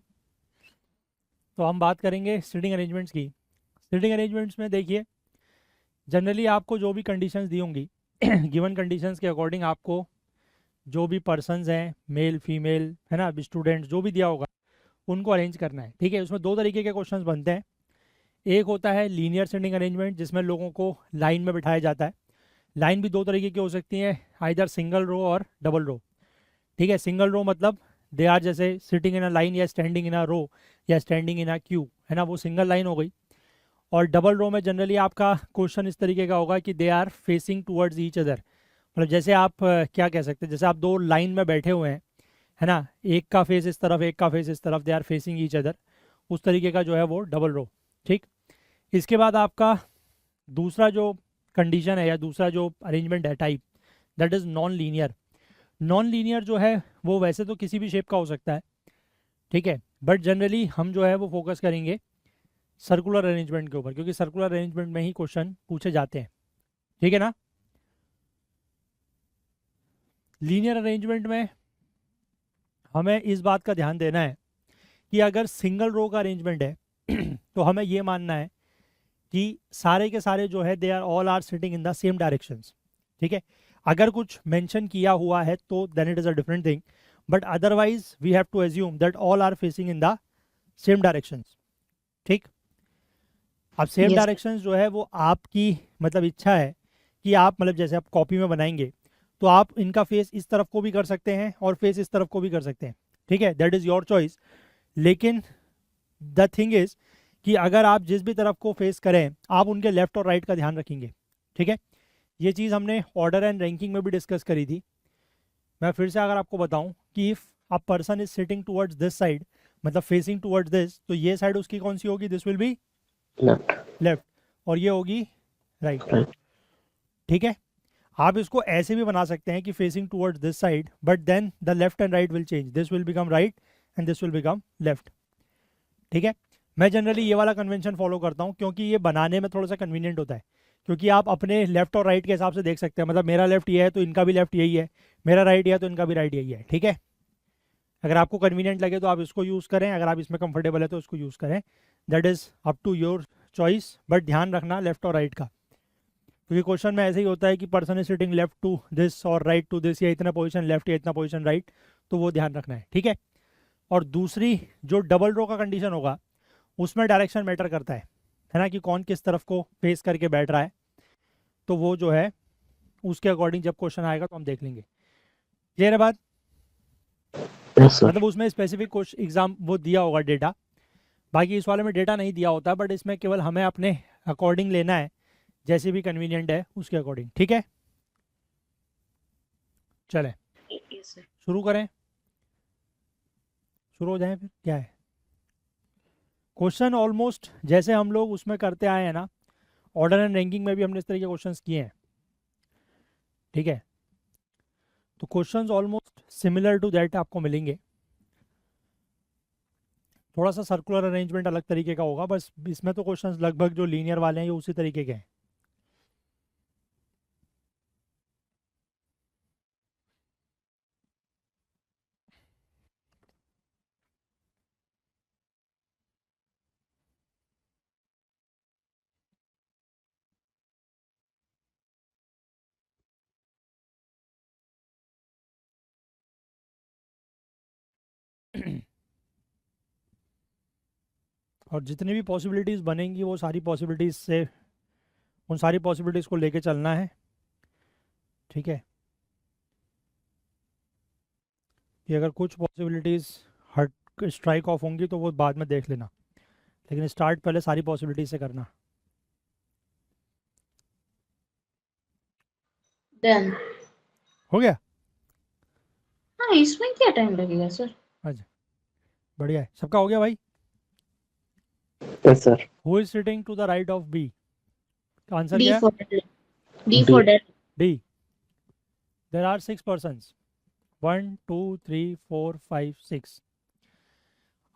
तो हम बात करेंगे सीटिंग अरेंजमेंट्स की। सीटिंग अरेंजमेंट्स में देखिए, जनरली आपको जो भी कंडीशंस दी होंगी गिवन कंडीशंस के अकॉर्डिंग आपको जो भी पर्सन्स हैं, मेल फीमेल है ना, स्टूडेंट्स जो भी दिया होगा उनको अरेंज करना है। ठीक है, उसमें 2 तरीके के क्वेश्चंस बनते हैं। एक होता है लीनियर सीटिंग अरेंजमेंट, जिसमें लोगों को लाइन में बिठाया जाता है। लाइन भी 2 तरीके की हो सकती है, आइदर सिंगल रो और डबल रो। ठीक है, सिंगल रो मतलब दे आर जैसे सिटिंग इन अ लाइन या स्टैंडिंग इन अ रो या स्टैंडिंग इन अ क्यू, है ना, वो सिंगल लाइन हो गई। और डबल रो में जनरली आपका क्वेश्चन इस तरीके का होगा कि they are facing towards each other. मतलब जैसे आप क्या कह सकते हैं, जैसे आप 2 लाइन में बैठे हुए हैं, है ना, एक का फेस इस तरफ एक का फेस इस तरफ, they are facing each other, उस तरीके का जो है वो डबल रो। ठीक। इसके बाद आपका दूसरा जो कंडीशन है या दूसरा जो अरेंजमेंट है type, that is non linear. Non linear जो है वो वैसे तो किसी भी शेप का हो सकता है, ठीक है, बट जनरली हम जो है वो फोकस करेंगे सर्कुलर अरेंजमेंट के ऊपर, क्योंकि सर्कुलर अरेंजमेंट में ही क्वेश्चन पूछे जाते हैं। ठीक है ना। लीनियर अरेंजमेंट में हमें इस बात का ध्यान देना है कि अगर सिंगल रो का अरेंजमेंट है तो हमें ये मानना है कि सारे के सारे जो है they are all are sitting in the same directions. ठीक है, अगर कुछ मेंशन किया हुआ है तो then it is a different thing, but otherwise we have to assume that all are facing in the same directions. ठीक। अब सेम यस। डायरेक्शंस जो है वो आपकी मतलब इच्छा है कि आप मतलब जैसे आप कॉपी में बनाएंगे तो आप इनका फेस इस तरफ को भी कर सकते हैं और फेस इस तरफ को भी कर सकते हैं। ठीक है, दैट इज योर चॉइस। लेकिन द थिंग इज कि अगर आप जिस भी तरफ को फेस करें, आप उनके लेफ्ट और राइट का ध्यान रखेंगे। ठीक है, ये चीज़ हमने ऑर्डर एंड रैंकिंग में भी डिस्कस करी थी। मैं फिर से अगर आपको बताऊं कि if a person is sitting towards this side, मतलब फेसिंग टुवर्ड्स दिस, तो ये साइड उसकी कौन सी होगी? This will be left. Left, और ये होगी राइट। राइट। ठीक है, आप इसको ऐसे भी बना सकते हैं कि facing towards this side, but then the left and right will change, this will become right and this will become left. ठीक है, मैं जनरली ये वाला कन्वेंशन फॉलो करता हूँ क्योंकि ये बनाने में थोड़ा सा कन्वीनियंट होता है, क्योंकि आप अपने लेफ्ट और राइट के हिसाब से देख सकते हैं, मतलब मेरा लेफ्ट ये है तो इनका भी लेफ्ट यही है, मेरा राइट ये है तो इनका भी राइट यही है। ठीक है, अगर आपको कन्वीनियंट लगे तो आप इसको यूज़ करें, अगर आप इसमें कंफर्टेबल है तो इसको यूज़ करें, that is up to your choice, but ध्यान रखना लेफ्ट और राइट का, क्योंकि क्वेश्चन में ऐसे ही होता है कि person is sitting left to this और राइट टू दिस, या इतना पोजीशन लेफ्ट या इतना पोजीशन राइट, तो वो ध्यान रखना है। ठीक है, और दूसरी जो डबल रो का कंडीशन होगा उसमें डायरेक्शन मैटर करता है ना, कि कौन किस तरफ को फेस करके बैठ रहा है, तो वो जो है उसके अकॉर्डिंग जब क्वेश्चन आएगा तो हम देख लेंगे। क्लियर है बात? Yes sir. मतलब उसमें स्पेसिफिक क्वेश्चन एग्जाम वो दिया होगा डेटा, बाकी इस वाले में डेटा नहीं दिया होता, बट इसमें केवल हमें अपने अकॉर्डिंग लेना है, जैसे भी कन्वीनियंट है उसके अकॉर्डिंग। ठीक है, चलें यस सर। शुरू करें, शुरू हो जाए फिर क्या है। क्वेश्चन ऑलमोस्ट जैसे हम लोग उसमें करते आए हैं ना, ऑर्डर एंड रैंकिंग में भी हमने इस तरह के क्वेश्चंस किए हैं। ठीक है, तो questions almost similar to that आपको मिलेंगे। थोड़ा सा सर्कुलर अरेंजमेंट अलग तरीके का होगा, बस इसमें तो क्वेश्चंस लगभग जो लीनियर वाले हैं ये उसी तरीके के हैं। और जितनी भी पॉसिबिलिटीज़ बनेंगी वो सारी पॉसिबिलिटीज़ से उन सारी पॉसिबिलिटीज़ को लेके चलना है, ठीक है। कि अगर कुछ पॉसिबिलिटीज़ हट स्ट्राइक ऑफ होंगी तो वो बाद में देख लेना, लेकिन स्टार्ट पहले सारी पॉसिबिलिटीज से करना। डन। हो गया। हाँ, इसमें क्या टाइम लगेगा सर? अच्छा, बढ़िया है, सबका हो गया भाई। Yes sir. Who is sitting to the right of B? Answer D क्या है? For D D. For Dell. D. There are 6 persons, 1 2 3 4 5 6।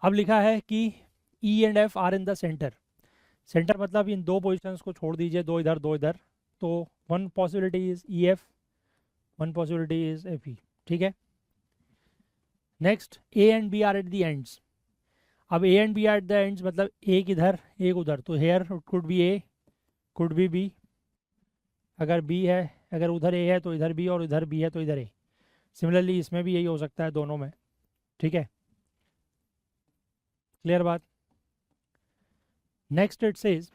अब लिखा है कि E and F are in the center. Center मतलब इन दो पोजिशंस को छोड़ दीजिए, दो इधर दो इधर, तो one possibility is E F, one possibility is F E, ठीक है। Next A and B are at the ends. अब A and B are at the ends मतलब एक इधर एक उधर, तो here could be A, could be B. अगर बी है, अगर उधर ए है तो इधर बी, और इधर बी है तो इधर ए। सिमिलरली इसमें भी यही हो सकता है दोनों में, ठीक है। क्लियर बात। Next it says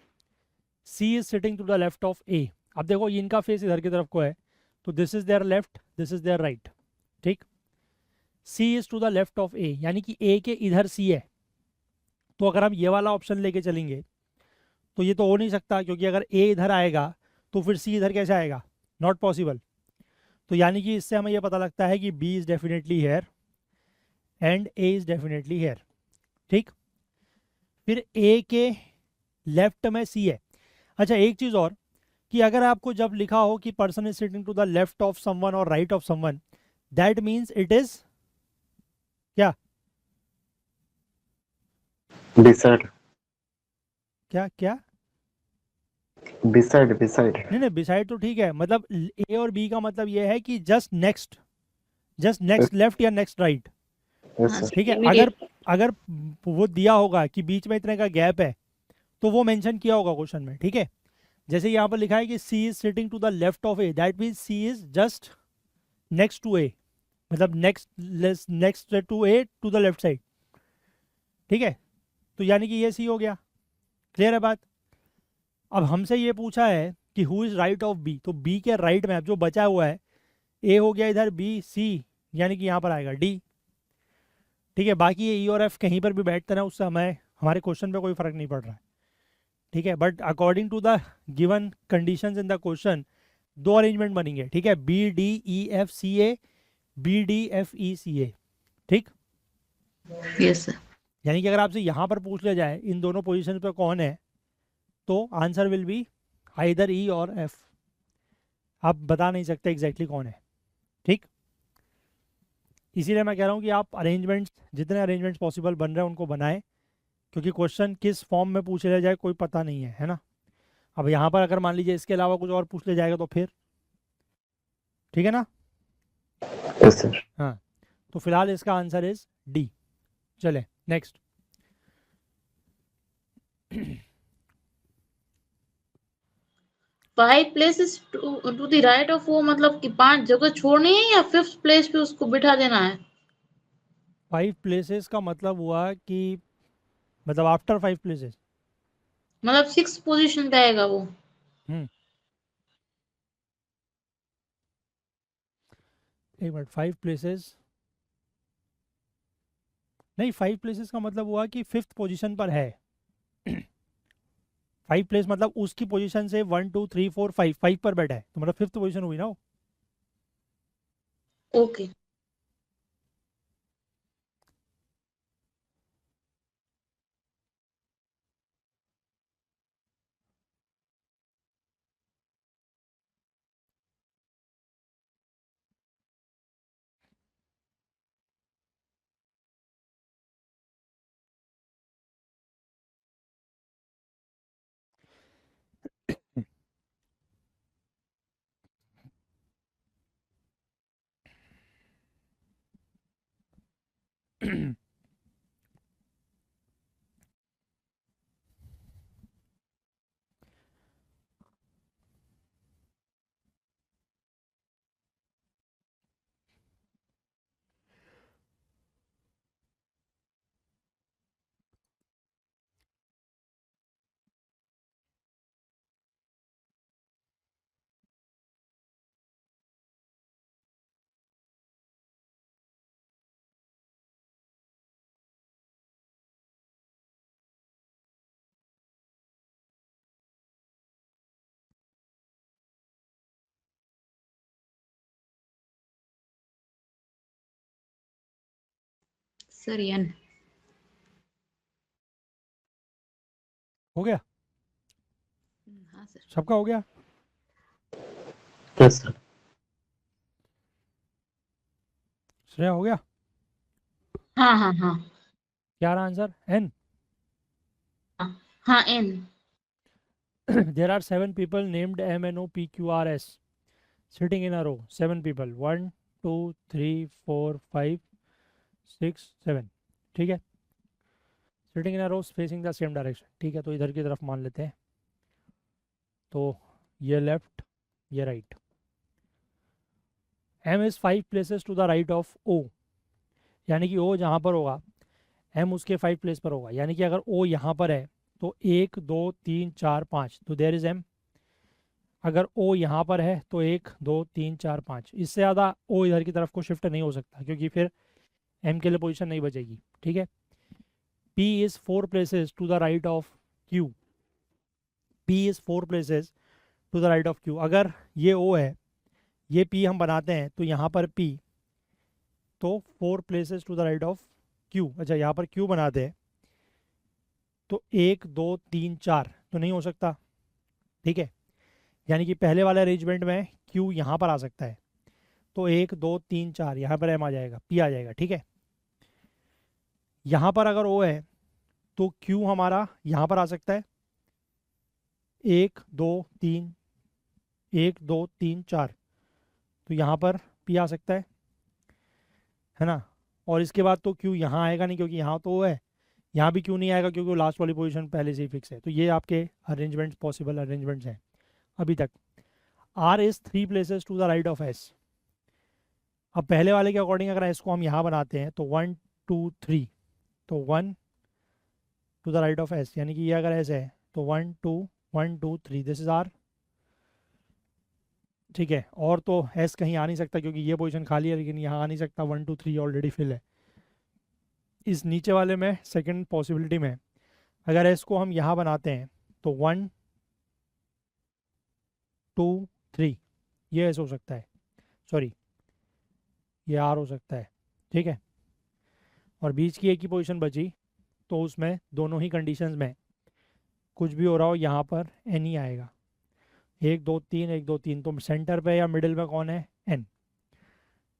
C is sitting to the left of A. अब देखो इनका फेस इधर की तरफ को है, तो this is their left, this is their right, ठीक। C is to the left of A, यानी कि ए के इधर सी है। तो अगर हम ये वाला ऑप्शन लेके चलेंगे तो ये तो हो नहीं सकता, क्योंकि अगर ए इधर आएगा तो फिर सी इधर कैसे आएगा? Not possible. तो यानी कि इससे हमें ये पता लगता है कि B is definitely here and A is definitely here, ठीक। फिर ए के लेफ्ट में सी है। अच्छा एक चीज़ और, कि अगर आपको जब लिखा हो कि person is sitting to the left of someone और right of someone, that means it is क्या? बिसाइड। क्या क्या? Beside beside. नहीं नहीं, बिसाइड तो ठीक है, मतलब ए और बी का मतलब ये है कि just next, just next left या नेक्स्ट राइट, यस हाँ सर। सर, ठीक है। अगर इमीडिएट। अगर वो दिया होगा कि बीच में इतने का गैप है तो वो मेंशन किया होगा क्वेश्चन में, ठीक है। जैसे यहाँ पर लिखा है कि C is sitting to the left of A, that means C is just next to A, मतलब next next to A to the left side, ठीक है। तो यानी कि ये सी हो गया। क्लियर है बात। अब हमसे ये पूछा है कि who is right of B, तो बी के राइट में अब जो बचा हुआ है, ए हो गया इधर, बी सी, यानी कि यहाँ पर आएगा डी, ठीक है। बाकी ये ई और एफ कहीं पर भी बैठते ना, उससे हमें हमारे क्वेश्चन पे कोई फर्क नहीं पड़ रहा है, ठीक है। But according to the given conditions in the question दो अरेंजमेंट बनेंगे, ठीक है। B D E F C A, B D F E C A, ठीक। Yes sir. यानी कि अगर आपसे यहाँ पर पूछ लिया जाए इन दोनों पोजीशन पे कौन है, तो आंसर विल बी आइदर ई और एफ। आप बता नहीं सकते एग्जैक्टली कौन है, ठीक। इसीलिए मैं कह रहा हूँ कि आप अरेंजमेंट्स, जितने अरेंजमेंट्स पॉसिबल बन रहे हैं उनको बनाएं, क्योंकि क्वेश्चन किस फॉर्म में पूछ लिया जाए कोई पता नहीं है ना। अब यहाँ पर अगर मान लीजिए इसके अलावा कुछ और पूछ लिया जाएगा तो फिर, ठीक है ना। Yes sir. हाँ, तो फिलहाल इसका आंसर इज डी। चले next. 5 places to the right of, वो मतलब कि 5 जगह छोड़नी है या 5th प्लेस पे उसको बिठा देना है? 5 प्लेसेस का मतलब हुआ कि मतलब आफ्टर 5 प्लेसेस। मतलब 6th पोजीशन पे आएगा वो? हम्म, एक मिनट, 5 प्लेसेस नहीं, 5 प्लेसेस का मतलब हुआ कि 5th पोजीशन पर है। 5 प्लेस मतलब उसकी पोजीशन से 1 2 3 4 5 5 पर बैठा है, तो मतलब 5th पोजीशन हुई ना वो। ओके। Sir N. हो गया? हाँ सर। सबका हो गया? Yes sir. श्रेया हो गया? हाँ हाँ हाँ क्या रहा आंसर? एन. हाँ N. There are 7 people named M, N, O, P, Q, R, S sitting in a row. 7 people. 1, 2, 3, 4, 5, 6, 7. ठीक है? Sitting in a row facing the same direction. ठीक है, तो इधर की तरफ मान लेते हैं. तो ये लेफ्ट, ये right. M is 5 places to the right of O. यानी कि O जहाँ पर होगा M उसके 5 प्लेस पर होगा. यानी कि अगर O यहाँ पर है तो 1, 2, 3, 4, 5, तो देयर इज M. अगर O यहाँ पर है तो 1, 2, 3, 4, 5. इससे ज़्यादा O इधर की तरफ को शिफ्ट नहीं हो सकता क्योंकि फिर M के लिए पोजीशन नहीं बचेगी. ठीक है? P is 4 places to the right of Q. P is 4 places to the right of Q. अगर ये O है, ये P हम बनाते हैं तो यहाँ पर P, तो 4 places to the right of Q. अच्छा, यहाँ पर Q बनाते हैं तो 1, 2, 3, 4 तो नहीं हो सकता. ठीक है? यानी कि पहले वाले अरेंजमेंट में Q यहाँ पर आ सकता है. तो 1, 2, 3, 4 यहाँ पर M आ जाएगा, P आ जाएगा. ठीक है? यहाँ पर अगर O है तो Q हमारा यहाँ पर आ सकता है. 1, 2, 3, 1, 2, 3, 4 तो यहाँ पर P आ सकता है ना? और इसके बाद तो Q यहाँ आएगा नहीं क्योंकि यहाँ तो O है. यहाँ भी Q नहीं आएगा क्योंकि वो लास्ट वाली पोजीशन पहले से ही फिक्स है. तो ये आपके अरेंजमेंट्स, पॉसिबल अरेंजमेंट्स हैं अभी तक. R is 3 places to the right of S. अब पहले वाले के अकॉर्डिंग अगर S को हम यहाँ बनाते हैं तो 1, 2, 3, तो 1 to the right of S. यानी कि ये अगर S है तो 1, 2, 1, 2, 3, दिस इज R. ठीक है? और तो S कहीं आ नहीं सकता क्योंकि ये पोजीशन खाली है, लेकिन यहाँ आ नहीं सकता. 1, 2, 3 ऑलरेडी फिल है. इस नीचे वाले में सेकंड पॉसिबिलिटी में अगर S को हम यहाँ बनाते हैं तो 1, 2, 3 ये S हो सकता है. सॉरी, ये R हो सकता है. ठीक है? और बीच की एक ही पोजीशन बची तो उसमें दोनों ही कंडीशंस में कुछ भी हो रहा हो यहाँ पर N ही आएगा. 1, 2, 3, 1, 2, 3 तो सेंटर पे या मिडिल में कौन है? N.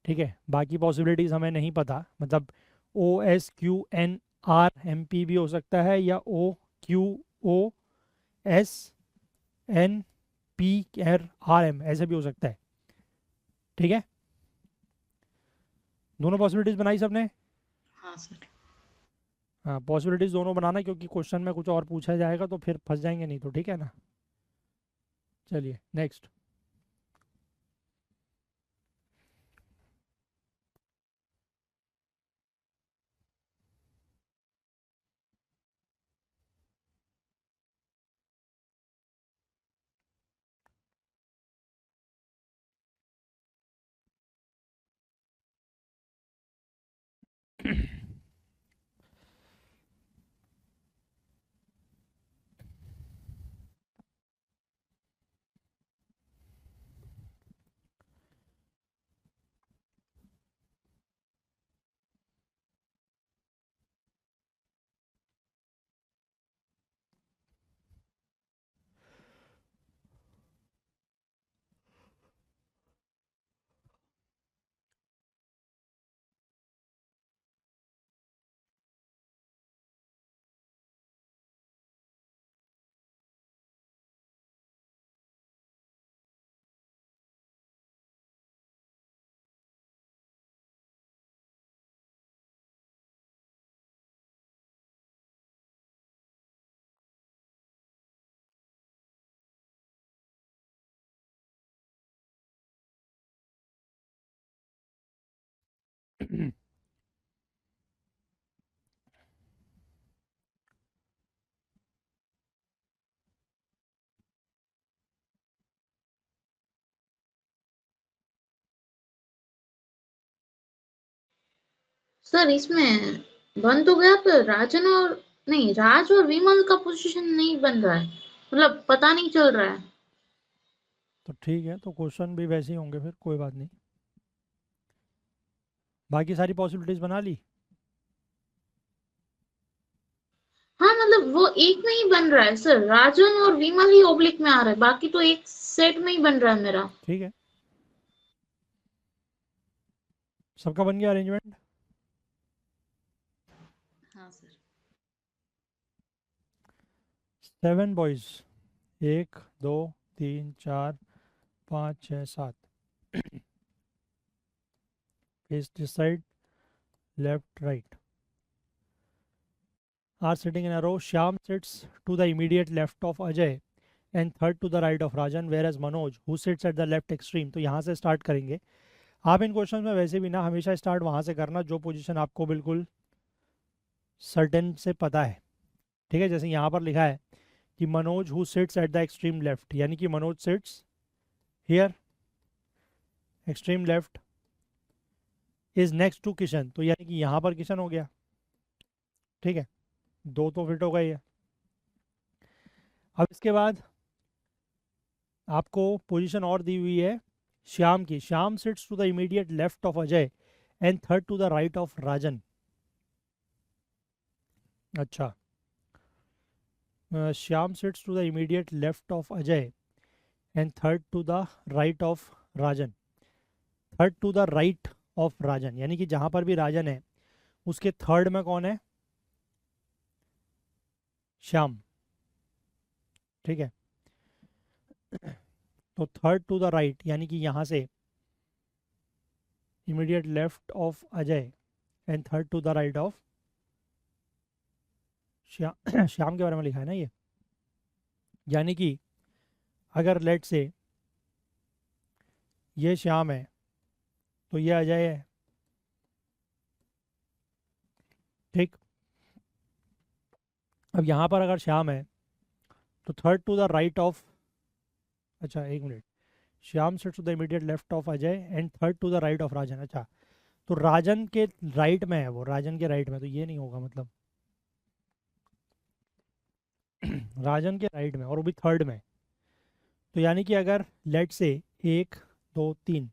ठीक है? बाकी पॉसिबिलिटीज़ हमें नहीं पता. मतलब O, S, Q, N, R, M, P भी हो सकता है या O, Q, O, S, N, P, R, R, M ऐसे भी हो सकता है. ठीक है? दोनों पॉसिबिलिटीज़ बनाई सबने? हाँ सर। हाँ, पॉसिबिलिटीज़ दोनों बनाना क्योंकि क्वेश्चन में कुछ और पूछा जाएगा तो फिर फंस जाएंगे नहीं. तो ठीक है ना? चलिए नेक्स्ट. सर इसमें बन तो गया पर राजन और नहीं, राज और विमल का पोजीशन नहीं बन रहा है, मतलब पता नहीं चल रहा है. तो ठीक है, तो क्वेश्चन भी वैसे ही होंगे फिर, कोई बात नहीं. बाकी सारी पॉसिबिलिटीज़ बना ली? मतलब वो एक में ही बन रहा है सर, राजन और विमल ही ओब्लिक में आ रहा है, बाकी तो एक सेट में ही बन रहा है मेरा। ठीक है, सबका बन गया अरेंजमेंट। हाँ sir. 7 boys, 1 2 3 4 5 6 7 face this side, left right, are sitting in a row. Shyam sits to the immediate left of Ajay and third to the right of Rajan, whereas Manoj, who sits at the left extreme. तो यहाँ से start करेंगे। आप इन question में वैसे भी ना हमेशा स्टार्ट वहाँ से करना जो पोजीशन आपको बिल्कुल सर्टेन से पता है। ठीक है, जैसे यहाँ पर लिखा है कि Manoj who sits at the extreme left, यानी कि Manoj sits here extreme left is next to Kishan, तो यानी कि यहाँ पर किशन हो गया। ठीक है, 2 तो फिट हो गई है। अब इसके बाद आपको पोजीशन और दी हुई है श्याम की। Shyam sits to the immediate left of Ajay and third to the right of Rajan. अच्छा, Shyam sits to the immediate left of Ajay and third to the right of Rajan. Third to the right of Rajan यानी कि जहां पर भी राजन है उसके थर्ड में कौन है? श्याम। ठीक है, तो थर्ड टू द राइट यानी कि यहाँ से immediate left of Ajay and third to the right of Shyam. Shyam के बारे में लिखा है ना ये, यानी कि अगर लेट से ये श्याम है तो ये अजय है। ठीक, अब यहाँ पर अगर श्याम है तो third to the right of, अच्छा एक minute, Shyam sits to the immediate left of Ajay and third to the right of Rajan. अच्छा, तो राजन के राइट में है वो, राजन के राइट में, तो ये नहीं होगा मतलब राजन के राइट में और वो भी थर्ड में। तो यानी कि अगर लेट से 1 2 3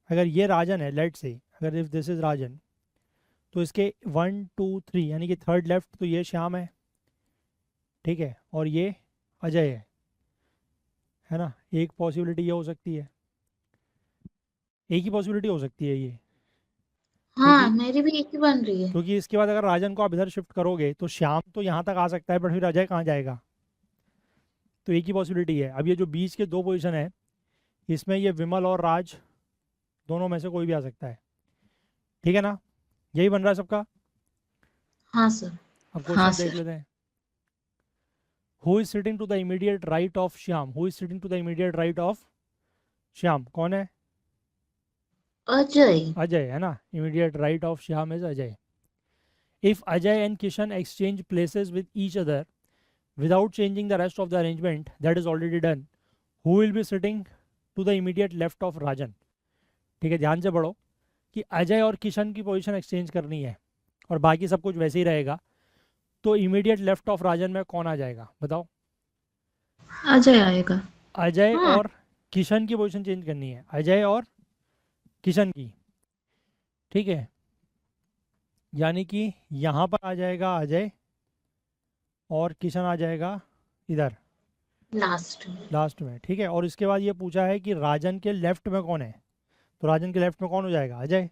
अगर ये राजन है, लेट से अगर इफ दिस इज राजन तो इसके 1 2 3 यानी कि थर्ड लेफ्ट तो ये श्याम है। ठीक है, और ये अजय है ना। एक पॉसिबिलिटी ये हो सकती है, एक ही पॉसिबिलिटी हो सकती है ये, हाँ मेरी भी एक ही बन रही है। क्योंकि इसके बाद अगर राजन को आप इधर शिफ्ट करोगे तो श्याम तो यहाँ तक आ सकता है, बट फिर अजय कहाँ जाएगा? तो एक ही पॉसिबिलिटी है। अब ये जो बीच के 2 पोजीशन है इसमें ये विमल और राज दोनों में से कोई भी आ सकता है। ठीक है ना, यही बन रहा है सबका। हाँ सर। अब हाँ क्वेश्चन देख सर। लेते हैं। Who is sitting to the immediate right of Shyam? Who is sitting to the immediate right of Shyam? कौन है? अजय। अजय है ना, immediate right of Shyam is Ajay. If Ajay and Kishan exchange places with each other without changing the rest of the arrangement that is already done, who will be sitting to the immediate left of Rajan? ठीक है, ध्यान से पढ़ो कि अजय और किशन की position exchange करनी है और बाकी सब कुछ वैसे ही रहेगा, तो इमीडिएट लेफ्ट ऑफ राजन में कौन आ जाएगा बताओ? अजय आएगा। अजय हाँ। और किशन की पोजीशन चेंज करनी है, अजय और किशन की। ठीक है, यानी कि यहाँ पर आ जाएगा अजय और किशन आ जाएगा इधर लास्ट में। ठीक है, और इसके बाद ये पूछा है कि राजन के लेफ्ट में कौन है, तो राजन के लेफ्ट में कौन हो जाएगा? अजय।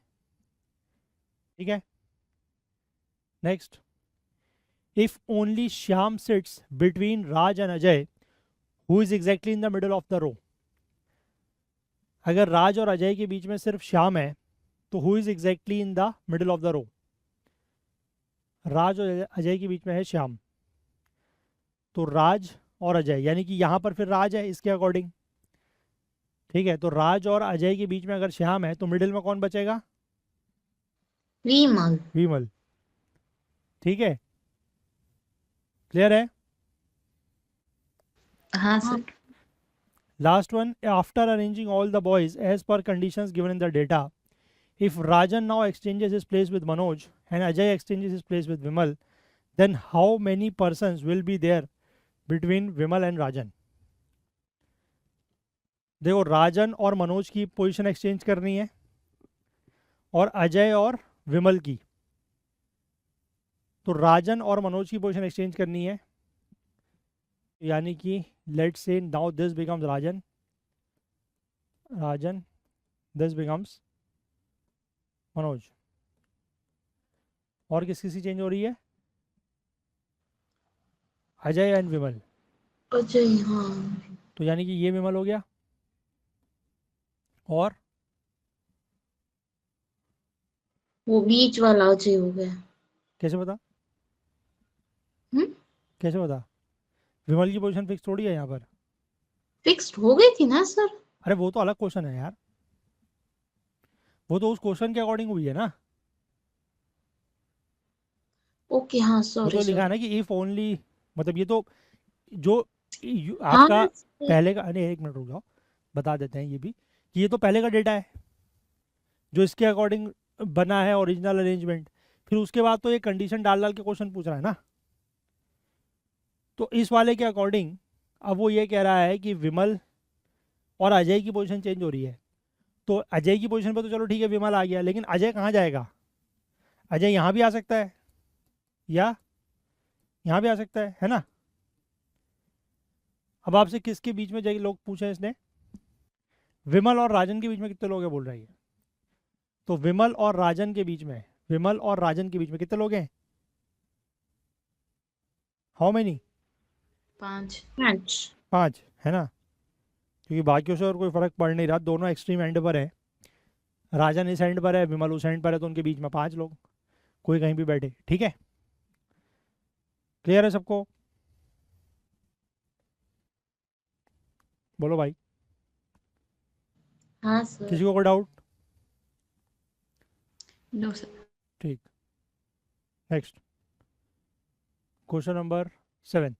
ठीक है, next, if only Shyam sits between Raj and Ajay who is exactly in the middle of the row. अगर राज और अजय के बीच में सिर्फ श्याम है तो who is exactly in the middle of the row? Raj और अजय के बीच में है श्याम, तो राज और अजय यानी कि यहाँ पर फिर राज है इसके अकॉर्डिंग। ठीक है, तो राज और अजय के बीच में अगर श्याम है तो मिडिल में कौन बचेगा? विमल। विमल। ठीक है, क्लियर है? हाँ sir. Last one, after arranging all the boys as per conditions given in the data, if Rajan now exchanges his place with Manoj and Ajay exchanges his place with Vimal, then how many persons will be there between Vimal and Rajan? देखो, राजन और मनोज की position exchange करनी है और अजय और विमल की, तो राजन और मनोज की पोजीशन एक्सचेंज करनी है, यानी कि let's say now this becomes Rajan, this becomes Manoj. और किस किसी चेंज हो रही है? अजय एंड विमल। अजय, हाँ। तो यानी कि ये विमल हो गया, और वो बीच वाला अजय हो गया। कैसे पता? हम्म। कैसे पता? विमल की पोजीशन फिक्स थोड़ी है यहाँ पर। फिक्स्ड हो गई थी ना सर? अरे वो तो अलग क्वेश्चन है यार, वो तो उस क्वेश्चन के अकॉर्डिंग हुई है ना। ओके, हाँ, वो सॉरी तो लिखा है सॉरी। ना कि इफ ओनली, मतलब ये तो जो हाँ आपका पहले का, अरे एक मिनट रुक जाओ, बता देते हैं ये भी कि ये तो पहले का डेटा है जो इसके अकॉर्डिंग बना है ओरिजिनल अरेंजमेंट। फिर उसके बाद तो ये कंडीशन डाल डाल के क्वेश्चन पूछ रहा है ना। तो इस वाले के अकॉर्डिंग अब वो ये कह रहा है कि विमल और अजय की पोजीशन चेंज हो रही है। तो अजय की पोजीशन पे तो चलो ठीक है विमल आ गया, लेकिन अजय कहाँ जाएगा? अजय यहाँ भी आ सकता है या यहाँ भी आ सकता है ना। अब आपसे किसके बीच में जगह लोग पूछे इसने? विमल और राजन के बीच में कितने लोग हैं बोल रहा है ये। तो विमल और राजन के बीच में, विमल और राजन के बीच में कितने लोग हैं? How many? 5। 5। 5 है ना, क्योंकि बाकियों से और कोई फर्क पड़ नहीं रहा, दोनों एक्सट्रीम एंड पर है। राजन इस एंड पर है, विमल उस एंड पर है, तो उनके बीच में 5 लोग, कोई कहीं भी बैठे। ठीक है, क्लियर है सबको? बोलो भाई, हाँ सर। किसी को कोई डाउट? No sir. ठीक, next question number 7।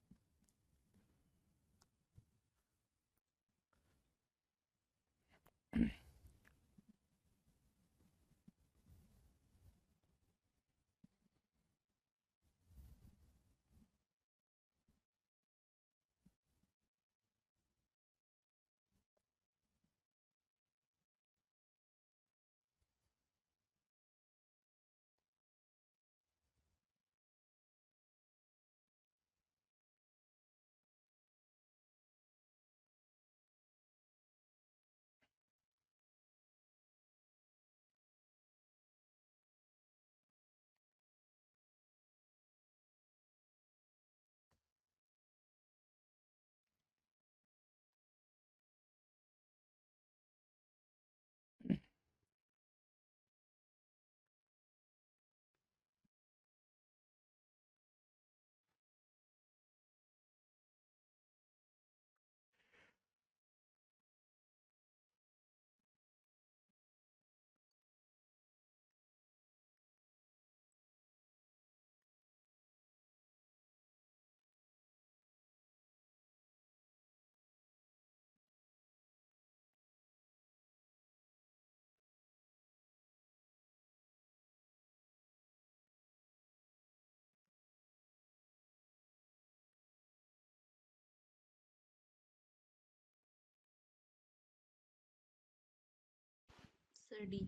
Sir D.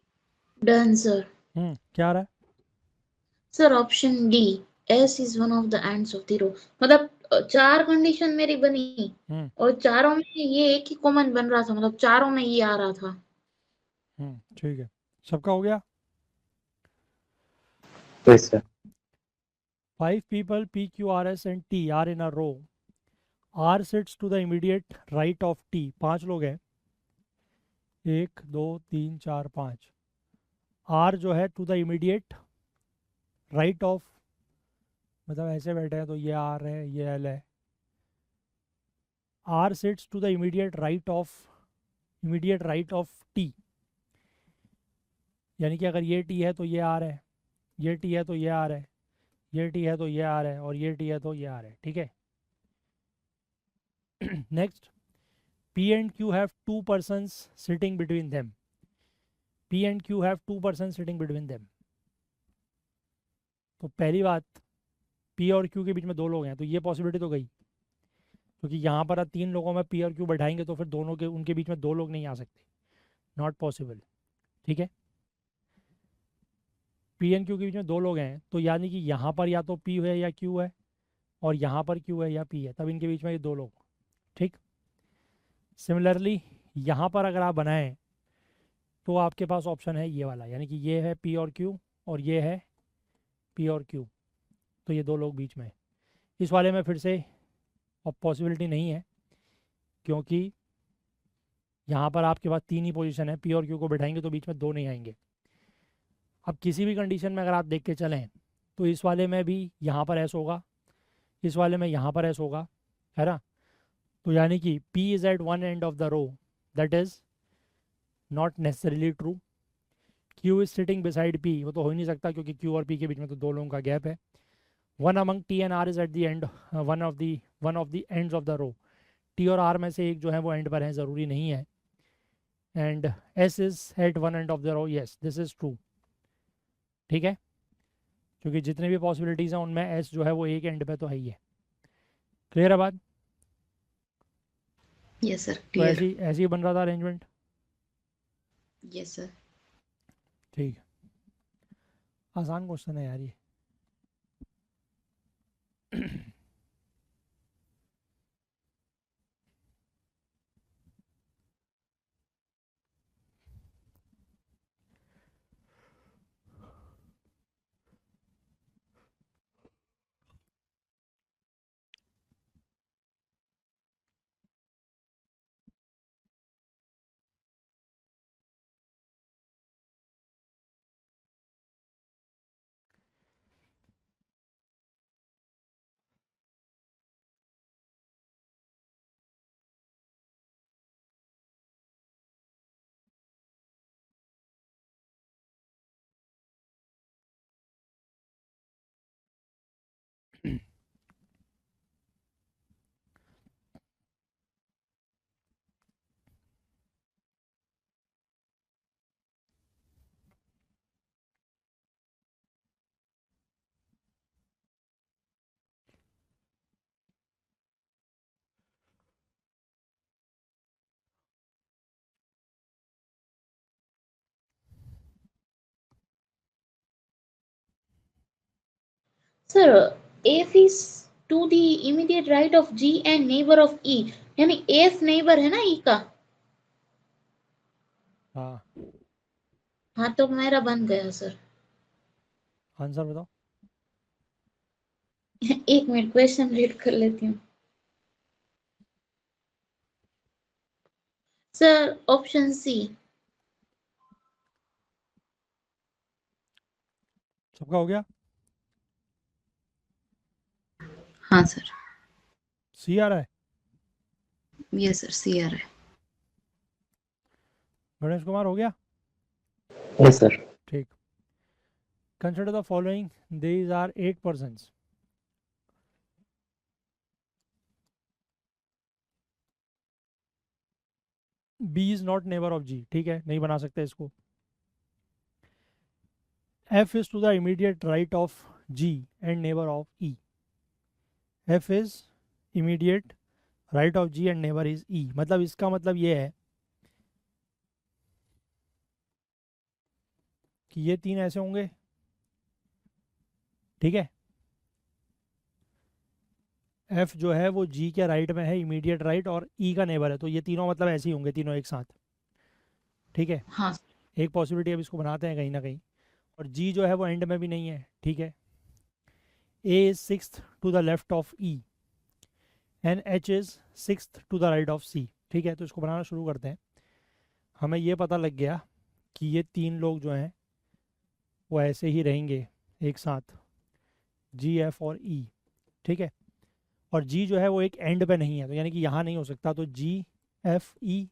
Done sir. क्या आ रहा है? Sir option D, S is one of the ends of the row. मतलब 4 कंडीशन मेरी बनी हम्म और चारों में ये एक ही कॉमन बन रहा था, मतलब चारों में ये आ रहा था। ठीक है, सबका हो गया। Yes, sir. 5 people P, Q, R, S and T are in a row. R sits to the immediate right of T. 5 लोग हैं, 1 2 3 4 5। R जो है to the immediate right of, मतलब ऐसे बैठे हैं तो ये R है, ये L है। R sits to the immediate right of T, यानी कि अगर ये T है तो ये R है, ये T है तो ये R है, ये T है तो ये R है, और ये T है तो ये R है। ठीक है, next, P and Q have 2 persons sitting between them. P and Q have 2 persons sitting between them. तो पहली बात, P और Q के बीच में 2 लोग हैं, तो ये पॉसिबिलिटी तो गई, क्योंकि यहाँ पर 3 लोगों में P और Q बैठाएंगे तो फिर दोनों के उनके बीच में 2 लोग नहीं आ सकते, नॉट पॉसिबल। ठीक है, पी एंड क्यू के बीच में 2 लोग हैं, तो यानी कि यहाँ पर या तो पी है या क्यू है, और यहाँ पर क्यू है या पी है, तब इनके बीच में ये 2 लोग। ठीक। सिमिलरली यहाँ पर अगर आप बनाएं तो आपके पास ऑप्शन है ये वाला, यानी कि ये है पी और क्यू और ये है पी और क्यू, तो ये 2 लोग बीच में। इस वाले में फिर से अब पॉसिबिलिटी नहीं है, क्योंकि यहाँ पर आपके पास 3 ही पोजीशन है, पी और क्यू को बिठाएंगे तो बीच में 2 नहीं आएंगे। अब किसी भी कंडीशन में अगर आप देख के चलें तो इस वाले में भी यहाँ पर एस होगा, इस वाले में यहाँ पर एस होगा, है ना। तो यानी कि P is at one end of the row, that is not necessarily true. Q is sitting beside P, वो तो हो ही नहीं सकता क्योंकि Q और P के बीच में तो 2 लोगों का गैप है। One among T and R is at the end, one of the ends of the row. T और R में से एक जो है वो एंड पर है, ज़रूरी नहीं है। And S is at one end of the row, yes this is true. ठीक है, क्योंकि जितने भी पॉसिबिलिटीज़ हैं उनमें S जो है वो एक एंड पे तो है ही है। क्लियर है बात? यस सर, तो क्लियर। ऐसे ही बन रहा था अरेंजमेंट। Yes sir. ठीक है, आसान क्वेश्चन है यार ये। Sir, F is to the immediate right of G and neighbor of E. यानी F neighbor है ना E का? हाँ, हाँ तो मेरा बन गया सर। आंसर बताओ। एक मिनट क्वेश्चन रीड कर लेती हूँ। Sir option C. सबका हो गया? हाँ सर। सी आ रहा है? यस सर, सी आ रहा है। गणेश कुमार हो गया? Yes sir. ठीक। Consider the following, these are 8 persons. B is not neighbour of G, ठीक है, नहीं बना सकते इसको। F is to the immediate right of G and neighbor of E. F is immediate right of G and neighbor is E. मतलब इसका मतलब ये है कि ये 3 ऐसे होंगे, ठीक है। F जो है वो G के राइट में है, इमीडिएट राइट, और E का नेबर है, तो ये तीनों मतलब ऐसे ही होंगे, तीनों एक साथ, ठीक है। हाँ एक पॉसिबिलिटी अब इसको बनाते हैं कहीं ना कहीं, और G जो है वो एंड में भी नहीं है, ठीक है। A is 6th to the left of E and H is 6th to the right of C, ठीक है। तो इसको बनाना शुरू करते हैं। हमें ये पता लग गया कि ये 3 लोग जो हैं वो ऐसे ही रहेंगे एक साथ, G, F और E, ठीक है। और G जो है वो एक एंड पे नहीं है, तो यानी कि यहाँ नहीं हो सकता, तो G, F, E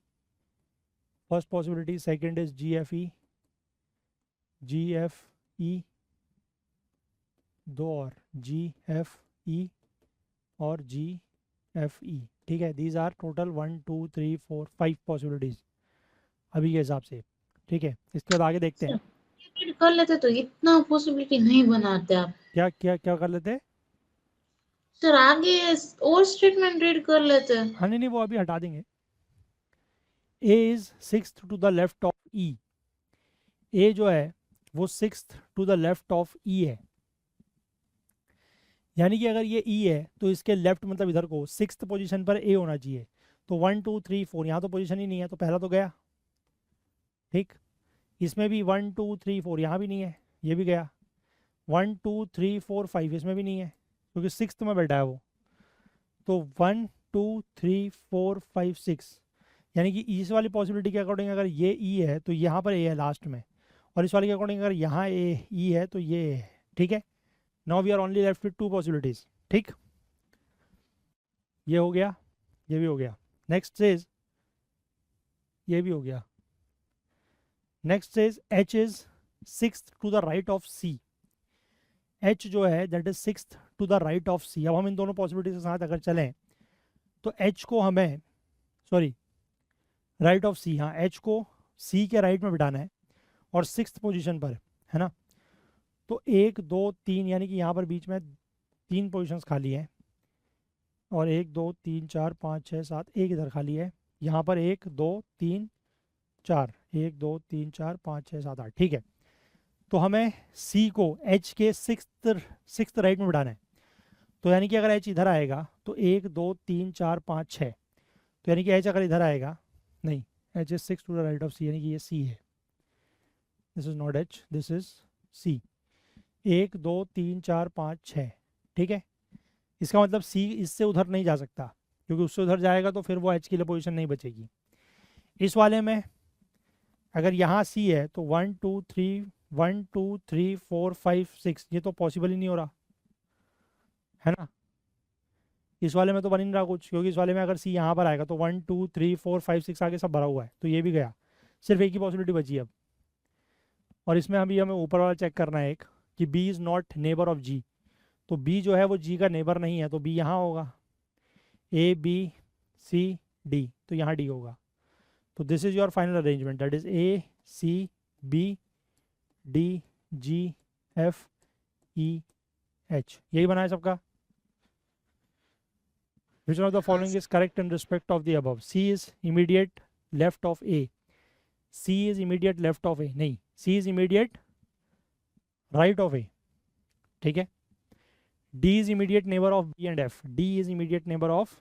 first possibility, second is G, F, E, G, F, E 2 और G, F, E और G, F, E, ठीक है। दीज आर टोटल 1 2 3 4 5 पॉसिबिलिटीज़ अभी के हिसाब से, ठीक है। इसके बाद आगे देखते हैं। रीड कर लेते तो इतना पॉसिबिलिटी नहीं बनाते आप। क्या क्या क्या कर लेते हैं? सर आगे और स्टेटमेंट रीड कर लेते। हाँ नहीं, वो अभी हटा देंगे। A is 6th to the left of E। A जो है वो 6th to the left of E है। यानी कि अगर ये ई है तो इसके लेफ्ट मतलब इधर को 6th पोजीशन पर ए होना चाहिए। तो 1 2 3 4 यहाँ तो पोजीशन ही नहीं है, तो पहला तो गया। ठीक, इसमें भी 1 2 3 4 यहाँ भी नहीं है, ये भी गया। 1 2 3 4 5 इसमें भी नहीं है क्योंकि 6th में बैठा है वो। तो 1 2 3 4 5 6, यानी कि इस वाली पॉसिबिलिटी के अकॉर्डिंग अगर ये ई है तो यहाँ पर ए है लास्ट में, और इस वाले के अकॉर्डिंग अगर यहाँ ए ई है तो ये ए है। ठीक है, now we are only left with 2 possibilities. ठीक, ये हो गया, ये भी हो गया। नेक्स्ट इज, ये भी हो गया। Next is H is 6th to the right of C. H जो है that is 6th to the right of C. अब हम इन दोनों पॉसिबिलिटीज के साथ अगर चलें तो एच को हमें, सॉरी, राइट ऑफ सी, हाँ, एच को सी के राइट में बिठाना है और 6th पोजीशन पर है ना। तो 1 2 3, यानी कि यहाँ पर बीच में 3 पोजीशंस खाली हैं, और 1 2 3 4 5 6 7, एक इधर खाली है। यहाँ पर 1 2 3 4, 1 2 3 4 5 6 7 8। ठीक है, तो हमें सी को एच के 6th राइट में बिठाना है। तो यानी कि अगर एच इधर आएगा तो 1 2 3 4 5 6, तो यानी कि एच अगर इधर आएगा, नहीं, H is 6 to the right of C, यानी कि ये सी है। This is not H, this is C. 1 2 3 4 5 6। ठीक है, इसका मतलब सी इससे उधर नहीं जा सकता, क्योंकि उससे उधर जाएगा तो फिर वो एच के लिए पोजीशन नहीं बचेगी। इस वाले में अगर यहाँ सी है तो 1 2 3 1 2 3 4 5 6, ये तो पॉसिबल ही नहीं हो रहा है ना। इस वाले में तो बन ही नहीं रहा कुछ, क्योंकि इस वाले में अगर सी यहाँ पर आएगा तो 1 2 3 4 5 6 आगे सब भरा हुआ है, तो ये भी गया। सिर्फ एक ही पॉसिबिलिटी बची अब, और इसमें अभी हमें ऊपर वाला चेक करना है एक, कि B is not neighbour of G. तो बी जो है वो जी का नेबर नहीं है, तो बी यहाँ होगा। ए बी सी डी, तो यहाँ डी होगा। तो this is your final arrangement, that is A C B D G F E H. यही बना है सबका। Which one of the following is correct in respect of the above? C is immediate left of A. C is immediate left of A. नहीं, C is immediate right of A. ठीक है। D is immediate neighbor of B and F. D is immediate neighbor of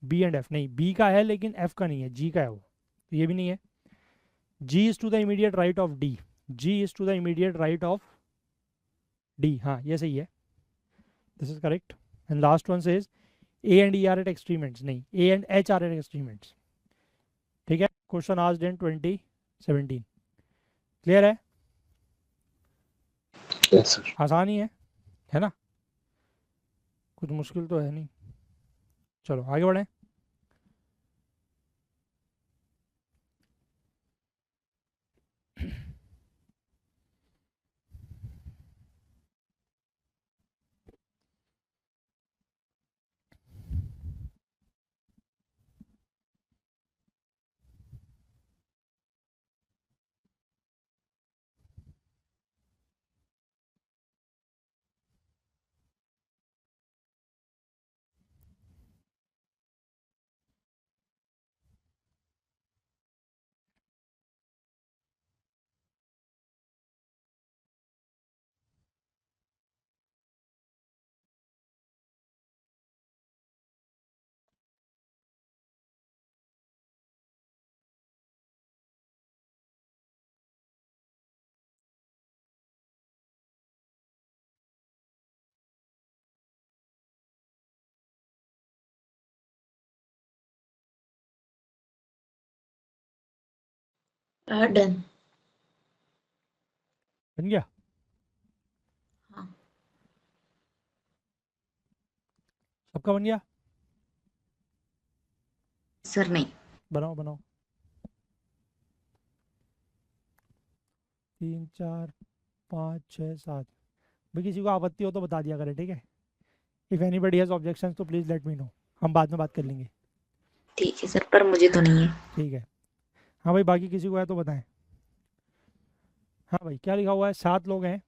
B and F. नहीं, B का है लेकिन F का नहीं है, G का है वो, तो ये भी नहीं है। G is to the immediate right of D. G is to the immediate right of D. हाँ, ये सही है। This is correct. And last one says A and E are at extreme ends. नहीं, A and H are at extreme ends. ठीक है, question asked in 2017। Clear है? Yes, sir. आसान ही है ना, कुछ मुश्किल तो है नहीं। चलो आगे बढ़ें। डन। बन गया? हाँ। सबका बन गया? सर नहीं। बनाओ बनाओ। 3 4 5 6 7। भाई किसी को आपत्ति हो तो बता दिया करें, ठीक है। इफ़ एनीबडी हैज़ ऑब्जेक्शंस तो प्लीज़ लेट मी नो, हम बाद में बात कर लेंगे। ठीक है सर, पर मुझे तो नहीं है। ठीक है। हाँ भाई, बाकी किसी को है तो बताएं। हाँ भाई, क्या लिखा हुआ है? 7 लोग हैं।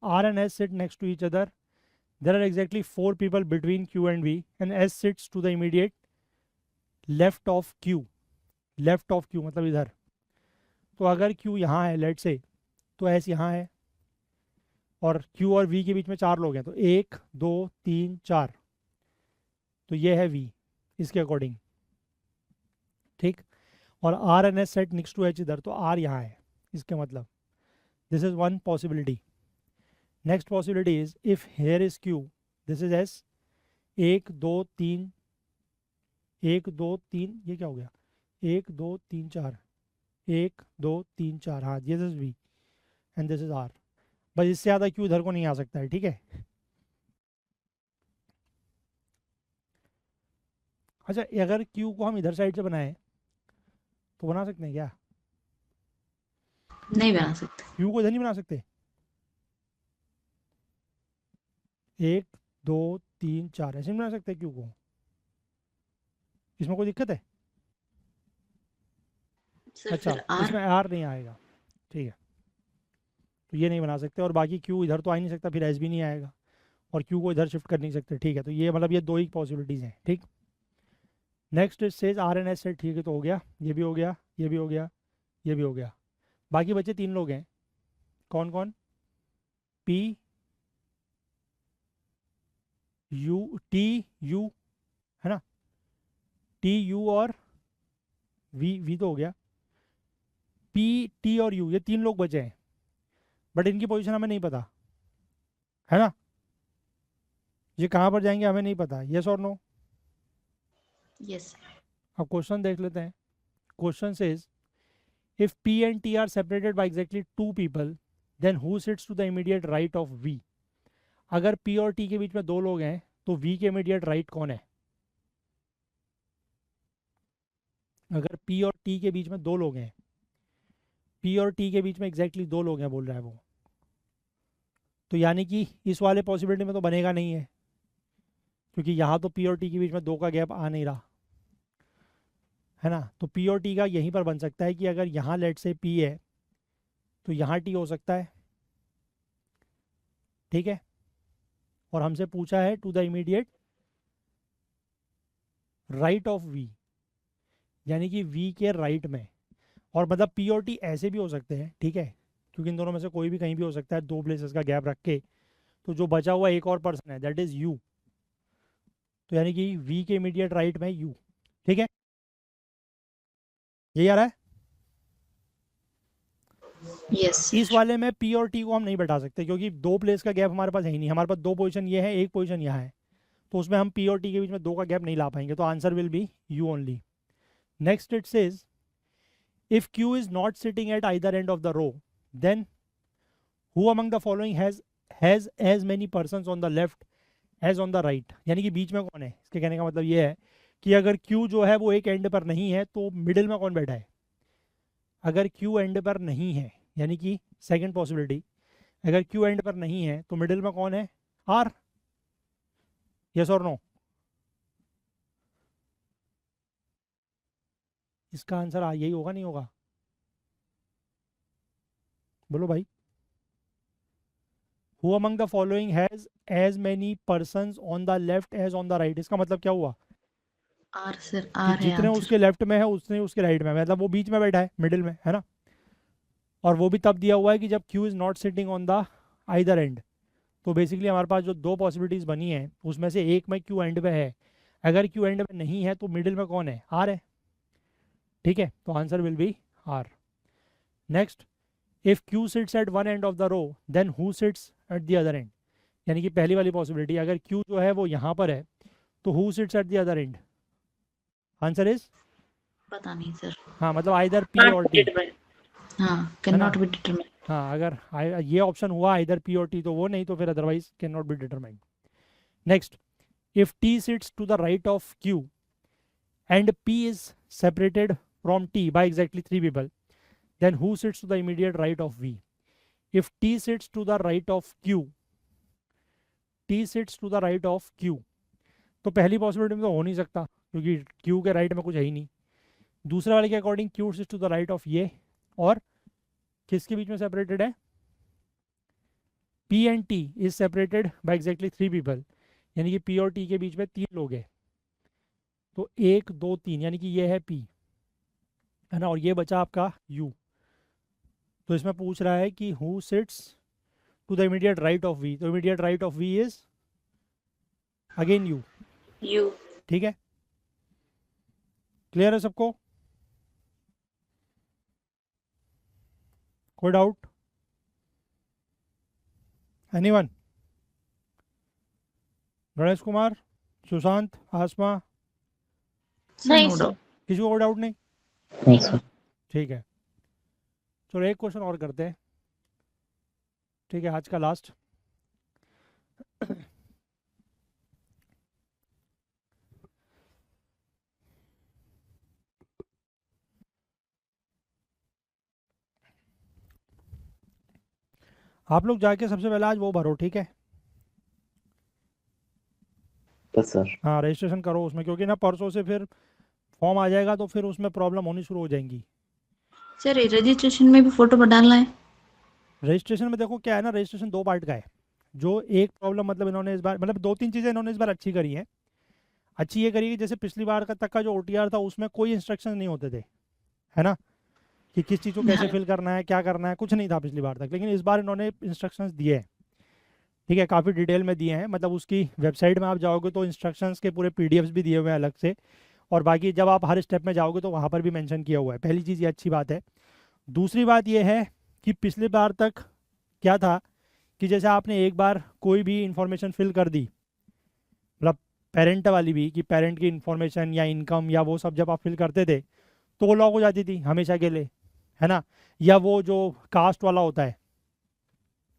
R and S sit next to each other. There are exactly 4 people between Q and V, and S sits to the immediate left of Q. Left of Q मतलब इधर। तो अगर Q यहाँ है लेट से, तो S यहाँ है, और Q और V के बीच में 4 लोग हैं, तो 1 2 3 4, तो ये है V इसके अकॉर्डिंग, ठीक। और R and S set next to H इधर, तो R यहाँ है इसके मतलब, this is one possibility. Next possibility is if here is Q, this is S, 1 2 3 1 2 3, ये क्या हो गया, 1 2 3 4, 1 2 3 4, हाँ this is V and this is R। बस इससे ज़्यादा Q इधर को नहीं आ सकता है, ठीक है। अच्छा, अगर Q को हम इधर साइड से बनाएं तो बना सकते हैं क्या? नहीं बना सकते। Q को इधर नहीं बना सकते? 1 2 3 4 ऐसे नहीं बना सकते Q को? इसमें कोई दिक्कत है? सर अच्छा, फिर R। इसमें R नहीं आएगा, ठीक है, तो ये नहीं बना सकते। और बाकी Q इधर तो आ ही नहीं सकता, फिर S भी नहीं आएगा, और Q को इधर शिफ्ट कर नहीं सकते, ठीक है। तो ये मतलब ये दो ही पॉसिबिलिटीज़ हैं, ठीक। Next says R and S set, ठीक है, तो हो गया, ये भी हो गया, ये भी हो गया, ये भी हो गया। बाकी बचे 3 लोग हैं, कौन कौन? P U T U, है ना, T U और V तो हो गया, P T और U, ये 3 लोग बचे हैं, बट इनकी पोजीशन हमें नहीं पता, है ना, ये कहाँ पर जाएंगे हमें नहीं पता, यस और नो। यस। अब क्वेश्चन देख लेते हैं। Question says if P and T are separated by exactly 2 people, then who sits to the immediate right of V? अगर P और T के बीच में 2 लोग हैं तो V के इमीडिएट राइट कौन है? अगर P और T के बीच में 2 लोग हैं, P और T के बीच में एग्जैक्टली 2 लोग हैं बोल रहा है वो, तो यानी कि इस वाले पॉसिबिलिटी में तो बनेगा नहीं है, क्योंकि यहाँ तो P और T के बीच में 2 का गैप आ नहीं रहा, है ना। तो P और T का यहीं पर बन सकता है कि अगर यहाँ लेट से P है तो यहाँ T हो सकता है, ठीक है। और हमसे पूछा है to the immediate right of V, यानी कि V के राइट में, और मतलब P और T ऐसे भी हो सकते हैं, ठीक है, क्योंकि इन दोनों में से कोई भी कहीं भी हो सकता है, 2 प्लेसेस का गैप रख के। तो जो बचा हुआ एक और पर्सन है, दैट इज U, तो यानी कि V के इमीडिएट राइट में U, ठीक है, यही आ रहा है। यस इस सर। वाले में P और T को हम नहीं बैठा सकते, क्योंकि 2 प्लेस का गैप हमारे पास है ही नहीं, हमारे पास 2 पोजीशन ये है, 1 पोजीशन यहाँ है, तो उसमें हम P और T के बीच में 2 का गैप नहीं ला पाएंगे, तो answer will B U only. Next it says if Q is not sitting at either end of the row, then who among the following has as many persons on the left as on the right? यानी कि बीच में कौन है, इसके कहने का मतलब ये है कि अगर Q जो है वो एक एंड पर नहीं है तो मिडिल में कौन बैठा है। अगर Q एंड पर नहीं है, यानी कि सेकंड पॉसिबिलिटी, अगर Q एंड पर नहीं है तो मिडिल में कौन है, R, यस और नो। इसका आंसर यही होगा, नहीं होगा, बोलो भाई। Who among the following has as many persons on the left as on the right? इसका मतलब क्या हुआ R सर, कि R है जितने आंसर। उसके लेफ्ट में है उतने उसके राइट में है, मतलब वो बीच में बैठा है, मिडिल में, है ना। और वो भी तब दिया हुआ है कि जब Q is not sitting on the either and. तो बेसिकली हमारे पास जो 2 पॉसिबिलिटीज बनी है उसमें से एक में Q एंड पे है, अगर Q एंड में नहीं है तो मिडिल में कौन है, R है, ठीक है, तो answer will be R। Next, if Q sits at one end of the row, then who sits at the other end? यानी कि पहली वाली पॉसिबिलिटी, अगर Q जो है वो यहाँ पर है तो who sits at the other and? Answer is, पता नहीं सर। हाँ मतलब आइदर P और T, हाँ, कैन है ना। Not be determined. हाँ, अगर ये ऑप्शन हुआ इधर P और T तो वो, नहीं तो फिर otherwise can not be determined. Next, if T sits to the right of Q and P is separated from T by exactly 3 people, then who sits to the immediate right of V? If T sits to the right of Q, T sits to the right of Q, तो पहली possibility में तो हो नहीं सकता क्योंकि Q के right में कुछ है ही नहीं। दूसरे वाले के according Q sits to the right of ये, और किसके बीच में सेपरेटेड है, P and T is separated by exactly 3 people, यानी कि P और T के बीच में 3 लोग हैं, तो 1 2 3, यानी कि ये है P, है ना, और ये बचा आपका U। तो इसमें पूछ रहा है कि who sits to the immediate right of V. तो immediate right of V is again U. U. ठीक है, क्लियर है सबको? कोई डाउट? एनीवन? गणेश कुमार, सुशांत, आसमा, नहीं No सर। doubt. किसी को डाउट नहीं? नहीं सर। ठीक है, चलो एक क्वेश्चन और करते हैं। ठीक है, आज का लास्ट। आप लोग जाके सबसे पहले आज वो भरो, ठीक है? बस सर। हाँ, रजिस्ट्रेशन करो उसमें, क्योंकि ना परसों से फिर फॉर्म आ जाएगा तो फिर उसमें प्रॉब्लम होनी शुरू हो जाएंगी। सर रजिस्ट्रेशन में भी फोटो डालना है? रजिस्ट्रेशन में देखो क्या है ना, रजिस्ट्रेशन 2 पार्ट का है। जो एक प्रॉब्लम मतलब इन्होंने इस बार, मतलब 2-3 चीज़ें इन्होंने इस बार अच्छी करी हैं। अच्छी ये करी कि जैसे पिछली बार का तक का जो OTR था उसमें कोई इंस्ट्रक्शन नहीं होते थे, है ना, कि किस चीज़ को कैसे फिल करना है, क्या करना है, कुछ नहीं था पिछली बार तक। लेकिन इस बार इन्होंने इंस्ट्रक्शंस दिए हैं, ठीक है, काफ़ी डिटेल में दिए हैं। मतलब उसकी वेबसाइट में आप जाओगे तो इंस्ट्रक्शंस के पूरे PDFs भी दिए हुए हैं अलग से, और बाकी जब आप हर स्टेप में जाओगे तो वहाँ पर भी मेंशन किया हुआ है। पहली चीज़ ये अच्छी बात है। दूसरी बात ये है कि पिछली बार तक क्या था कि जैसे आपने एक बार कोई भी इंफॉर्मेशन फिल कर दी, मतलब पेरेंट वाली भी, कि पेरेंट की इंफॉर्मेशन या इनकम या वो सब जब आप फिल करते थे तो वो लॉक हो जाती थी हमेशा के लिए, है ना। या वो जो कास्ट वाला होता है,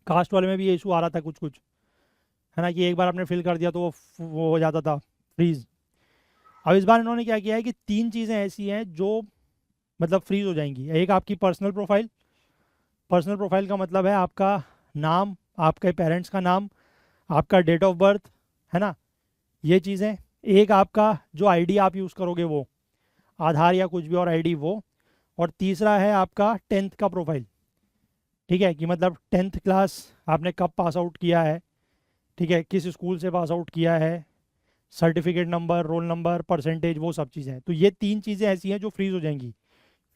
कास्ट वाले में भी ये इशू आ रहा था कुछ कुछ, है ना, कि एक बार आपने फिल कर दिया तो वो हो जाता था फ्रीज। अब इस बार इन्होंने क्या किया है कि 3 चीज़ें ऐसी हैं जो मतलब फ्रीज हो जाएंगी। एक आपकी पर्सनल प्रोफाइल। पर्सनल प्रोफाइल का मतलब है आपका नाम, आपके पेरेंट्स का नाम, आपका डेट ऑफ बर्थ, है ना, ये चीज़ें। एक आपका जो आईडी आप यूज़ करोगे वो, आधार या कुछ भी और आईडी वो। और तीसरा है आपका 10th का प्रोफाइल, ठीक है, कि मतलब 10th क्लास आपने कब पास आउट किया है, ठीक है, किस स्कूल से पास आउट किया है, certificate number, roll number, percentage, वो सब चीज़ें। तो ये 3 चीज़ें ऐसी हैं जो फ्रीज हो जाएंगी।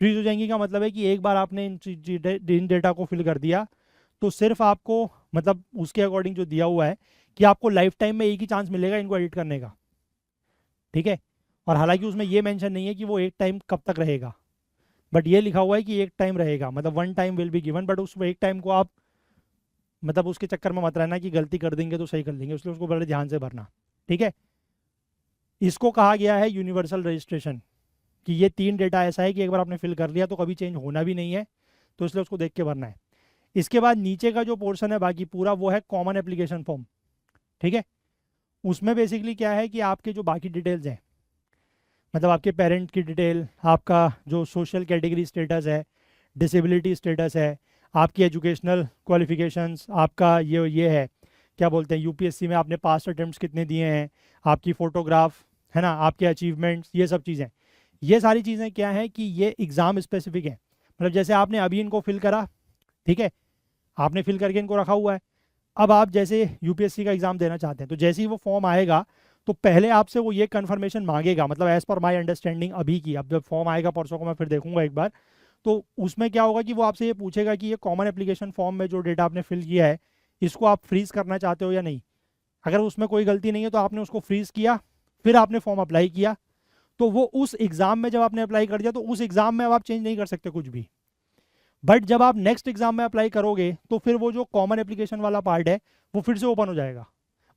फ्रीज हो जाएंगी का मतलब है कि एक बार आपने इन डेटा को फिल कर दिया तो सिर्फ आपको मतलब उसके अकॉर्डिंग जो दिया हुआ है कि आपको लाइफ टाइम में एक ही चांस मिलेगा इनको एडिट करने का, ठीक है। और हालांकि उसमें ये मेंशन नहीं है कि वो एक टाइम कब तक रहेगा, बट ये लिखा हुआ है कि एक टाइम रहेगा, मतलब 1 time will be given. But उस एक टाइम को आप मतलब उसके चक्कर में मत रहना कि गलती कर देंगे तो सही कर लेंगे, इसलिए उसको बड़े ध्यान से भरना, ठीक है। इसको कहा गया है यूनिवर्सल रजिस्ट्रेशन, कि ये 3 डेटा ऐसा है कि एक बार आपने फिल कर लिया तो कभी चेंज होना भी नहीं है, तो इसलिए उसको देख के भरना है। इसके बाद नीचे का जो पोर्शन है बाकी पूरा वो है कॉमन एप्लीकेशन फॉर्म, ठीक है। उसमें बेसिकली क्या है कि आपके जो बाकी डिटेल्स हैं, मतलब आपके पेरेंट की डिटेल, आपका जो सोशल कैटेगरी स्टेटस है, डिसेबिलिटी स्टेटस है, आपकी एजुकेशनल क्वालिफिकेशंस, आपका ये है क्या बोलते हैं यूपीएससी में आपने पास्ट अटेम्प्ट्स कितने दिए हैं, आपकी फ़ोटोग्राफ, है ना, आपके अचीवमेंट्स, ये सब चीज़ें। ये सारी चीज़ें क्या है कि ये एग्ज़ाम स्पेसिफिक है। मतलब जैसे आपने अभी इनको फिल करा, ठीक है, आपने फिल करके इनको रखा हुआ है। अब आप जैसे यूपीएससी का एग्ज़ाम देना चाहते हैं तो जैसे ही वो फॉर्म आएगा तो पहले आपसे वो ये कन्फर्मेशन मांगेगा, मतलब एज़ पर माई अंडरस्टैंडिंग अभी की। अब जब फॉर्म आएगा परसों को, मैं फिर देखूंगा एक बार, तो उसमें क्या होगा कि वो आपसे ये पूछेगा कि ये कॉमन एप्लीकेशन फॉर्म में जो डेटा आपने फिल किया है इसको आप फ्रीज़ करना चाहते हो या नहीं। अगर उसमें कोई गलती नहीं है तो आपने उसको फ्रीज़ किया, फिर आपने फॉर्म अप्लाई किया, तो वो उस एग्ज़ाम में जब आपने अप्लाई कर दिया तो उस एग्ज़ाम में अब आप चेंज नहीं कर सकते कुछ भी। बट जब आप नेक्स्ट एग्जाम में अप्लाई करोगे तो फिर वो जो कॉमन एप्लीकेशन वाला पार्ट है वो फिर से ओपन हो जाएगा।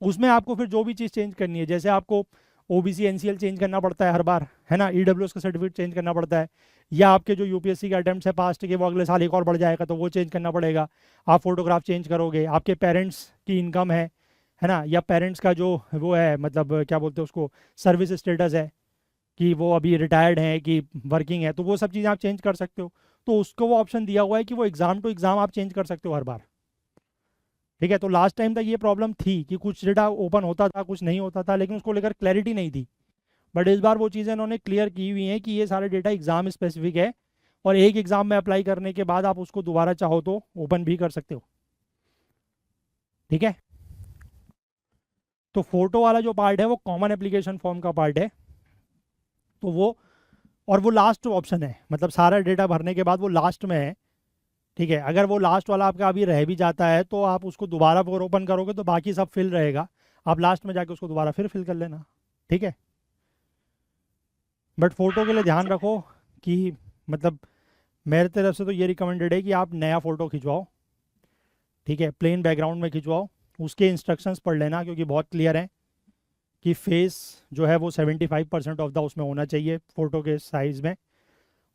उसमें आपको फिर जो भी चीज़ चेंज करनी है, जैसे आपको ओबीसी एनसीएल चेंज करना पड़ता है हर बार, है ना, ईडब्ल्यूएस का सर्टिफिकेट चेंज करना पड़ता है, या आपके जो यूपीएससी के अटेम्प्ट्स है पास्ट के वो अगले साल एक और बढ़ जाएगा तो वो चेंज करना पड़ेगा। आप फोटोग्राफ चेंज करोगे, आपके पेरेंट्स की इनकम है ना, या पेरेंट्स का जो वो है मतलब क्या बोलते हैं उसको, सर्विस स्टेटस है कि वो अभी रिटायर्ड हैं कि वर्किंग है, तो वो सब चीज़ें आप चेंज कर सकते हो। तो उसको वो ऑप्शन दिया हुआ है कि वो एग्ज़ाम टू एग्ज़ाम आप चेंज कर सकते हो हर बार, ठीक है। तो लास्ट टाइम तक ये प्रॉब्लम थी कि कुछ डेटा ओपन होता था कुछ नहीं होता था, लेकिन उसको लेकर क्लैरिटी नहीं थी। बट इस बार वो चीज़ें इन्होंने क्लियर की हुई हैं कि ये सारे डेटा एग्ज़ाम स्पेसिफिक है और एक एग्ज़ाम में अप्लाई करने के बाद आप उसको दोबारा चाहो तो ओपन भी कर सकते हो, ठीक है। तो फोटो वाला जो पार्ट है वो कॉमन एप्लीकेशन फॉर्म का पार्ट है, तो वो, और वो लास्ट ऑप्शन है, मतलब सारा डेटा भरने के बाद वो लास्ट में है, ठीक है, अगर वो लास्ट वाला आपका अभी रह भी जाता है तो आप उसको दोबारा और ओपन करोगे तो बाकी सब फिल रहेगा, आप लास्ट में जाके उसको दोबारा फिर कर लेना। ठीक है, बट फ़ोटो के लिए ध्यान रखो कि मतलब मेरे तरफ से तो ये रिकमेंडेड है कि आप नया फ़ोटो खिंचवाओ। ठीक है, प्लेन बैकग्राउंड में खिंचवाओ, उसके इंस्ट्रक्शंस पढ़ लेना क्योंकि बहुत क्लियर है कि फेस जो है वो 75% ऑफ द उसमें होना चाहिए फ़ोटो के साइज़ में,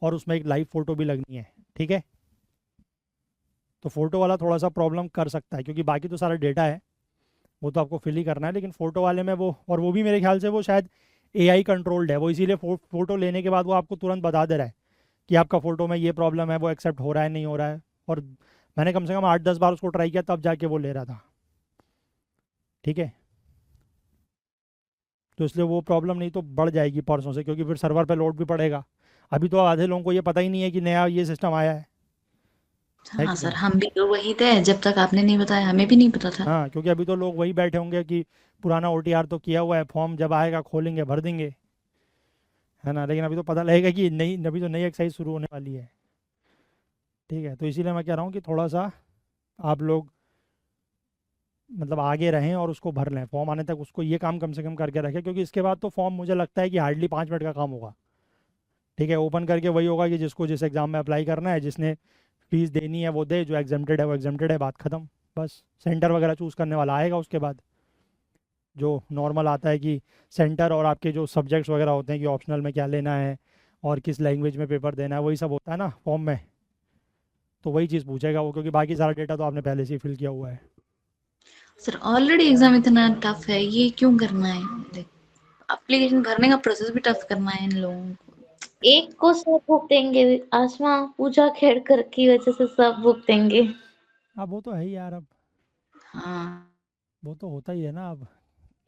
और उसमें एक लाइव फ़ोटो भी लगनी है। ठीक है, तो फ़ोटो वाला थोड़ा सा प्रॉब्लम कर सकता है क्योंकि बाकी तो सारा डेटा है वो तो आपको फिल ही करना है, लेकिन फ़ोटो वाले में वो, और वो भी मेरे ख्याल से वो शायद AI कंट्रोल्ड है, वो इसीलिए फ़ोटो लेने के बाद वो आपको तुरंत बता दे रहा है कि आपका फ़ोटो में ये प्रॉब्लम है, वो एक्सेप्ट हो रहा है नहीं हो रहा है। और मैंने कम से कम 8-10 बार उसको ट्राई किया तब जाके वो ले रहा था। ठीक है, तो इसलिए वो प्रॉब्लम नहीं तो बढ़ जाएगी परसों से, क्योंकि फिर सर्वर पे लोड भी पड़ेगा। अभी तो आधे लोगों को ये पता ही नहीं है कि नया ये सिस्टम आया है हाँ कि सर, नहीं? हम भी तो वही थे, जब तक आपने नहीं बताया हमें भी नहीं पता था। हाँ, क्योंकि अभी तो लोग वही बैठे होंगे कि पुराना OTR तो किया हुआ है, फॉर्म जब आएगा खोलेंगे भर देंगे, है ना, लेकिन अभी तो पता लगेगा कि नई, अभी तो नई एक्सरसाइज शुरू होने वाली है। ठीक है, तो इसीलिए मैं कह रहा हूँ कि थोड़ा सा आप लोग मतलब आगे रहें और उसको भर लें, फॉर्म आने तक उसको ये काम कम से कम करके रखें, क्योंकि इसके बाद तो फॉर्म मुझे लगता है कि हार्डली 5 मिनट का काम होगा। ठीक है, ओपन करके वही होगा कि जिसको जिस एग्ज़ाम में अप्लाई करना है, जिसने फीस देनी है वो दे, जो एग्जेम्प्टेड है वो एग्जेम्प्टेड है, बात ख़त्म। बस सेंटर वगैरह चूज़ करने वाला आएगा उसके बाद, जो नॉर्मल आता है कि सेंटर और आपके जो सब्जेक्ट्स वगैरह होते हैं कि ऑप्शनल में क्या लेना है और किस लैंग्वेज में पेपर देना है, वही सब होता है ना फॉर्म में, तो वही चीज़ पूछेगा वो, क्योंकि बाकी सारा डेटा तो आपने पहले से ही फिल किया हुआ है। सर ऑलरेडी एग्जाम इतना टफ है, ये क्यों करना है? एप्लीकेशन भरने का प्रोसेस भी टफ करना है इन लोगों को। एक को सब भुगतेंगे, आसमां पूजा खेड़कर की वजह से सब भुगतेंगे। अब वो तो है ही यार, अब हाँ वो तो होता ही है ना, अब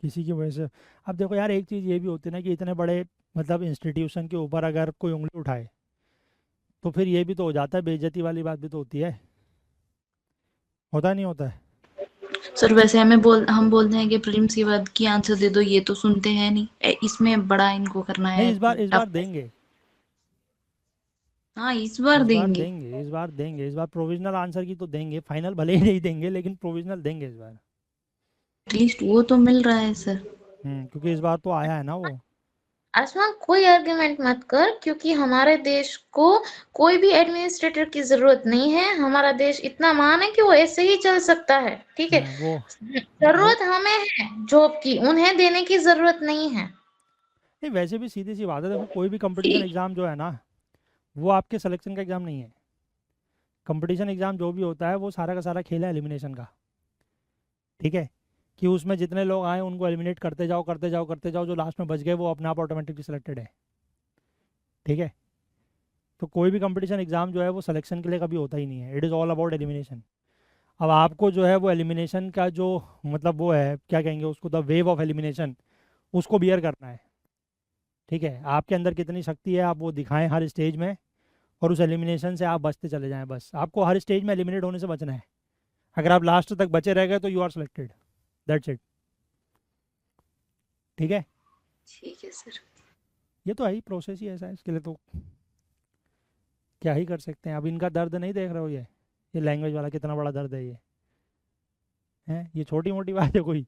किसी की वजह से। अब देखो यार, एक चीज़ ये भी होती है ना कि इतने बड़े मतलब इंस्टीट्यूशन के ऊपर अगर कोई उंगली उठाए तो फिर ये भी तो हो जाता है, बेइज्जती वाली बात भी तो होती है, होता नहीं होता है? सर, वैसे हम बोलते हैं कि प्रीलिम्स के बाद की आंसर दे दो, ये तो सुनते हैं नहीं। इसमें बड़ा इनको करना नहीं, है इस बार टफ। देंगे, हाँ, इस बार इस बार देंगे। देंगे, इस बार देंगे, इस बार प्रोविजनल आंसर की तो देंगे, फाइनल भले ही नहीं देंगे लेकिन प्रोविजनल देंगे इस बार। एटलीस्ट वो तो मिल रहा है सर। क्योंकि इस बार तो आया है ना वो। आसमां कोई आर्गुमेंट मत कर, क्योंकि हमारे देश को कोई भी एडमिनिस्ट्रेटर की जरूरत नहीं है। हमारा देश इतना महान है कि वो ऐसे ही चल सकता है। ठीक है, वो जरूरत हमें है जॉब की, उन्हें देने की जरूरत नहीं है। नहीं, वैसे भी सीधी सी बात है, देखो कोई भी कंपटीशन एग्ज़ाम जो है ना वो आपके सिलेक्शन का एग्ज़ाम नहीं है। कंपटीशन एग्ज़ाम जो भी होता है वो सारा का सारा खेल है एलिमिनेशन का। ठीक है, कि उसमें जितने लोग आए उनको एलिमिनेट करते जाओ करते जाओ करते जाओ, जो लास्ट में बच गए वो अपने आप ऑटोमेटिकली सिलेक्टेड है। ठीक है, तो कोई भी कंपटीशन एग्ज़ाम जो है वो सिलेक्शन के लिए कभी होता ही नहीं है, it is all about elimination. अब आपको जो है वो एलिमिनेशन का जो मतलब वो है, क्या कहेंगे उसको, द वेव ऑफ एलिमिनेशन, उसको बियर करना है। ठीक है, आपके अंदर कितनी शक्ति है आप वो दिखाएं हर स्टेज में, और उस एलिमिनेशन से आप बचते चले जाएं। बस आपको हर स्टेज में एलिमिनेट होने से बचना है। अगर आप लास्ट तक बचे रह गए तो you are selected, that's it. ठीक है, ठीक है सर। ये तो है ही, प्रोसेस ही ऐसा है, इसके लिए तो क्या ही कर सकते हैं। अब इनका दर्द नहीं देख रहे हो, ये लैंग्वेज वाला कितना बड़ा दर्द है ये, है ये छोटी मोटी बात है कोई?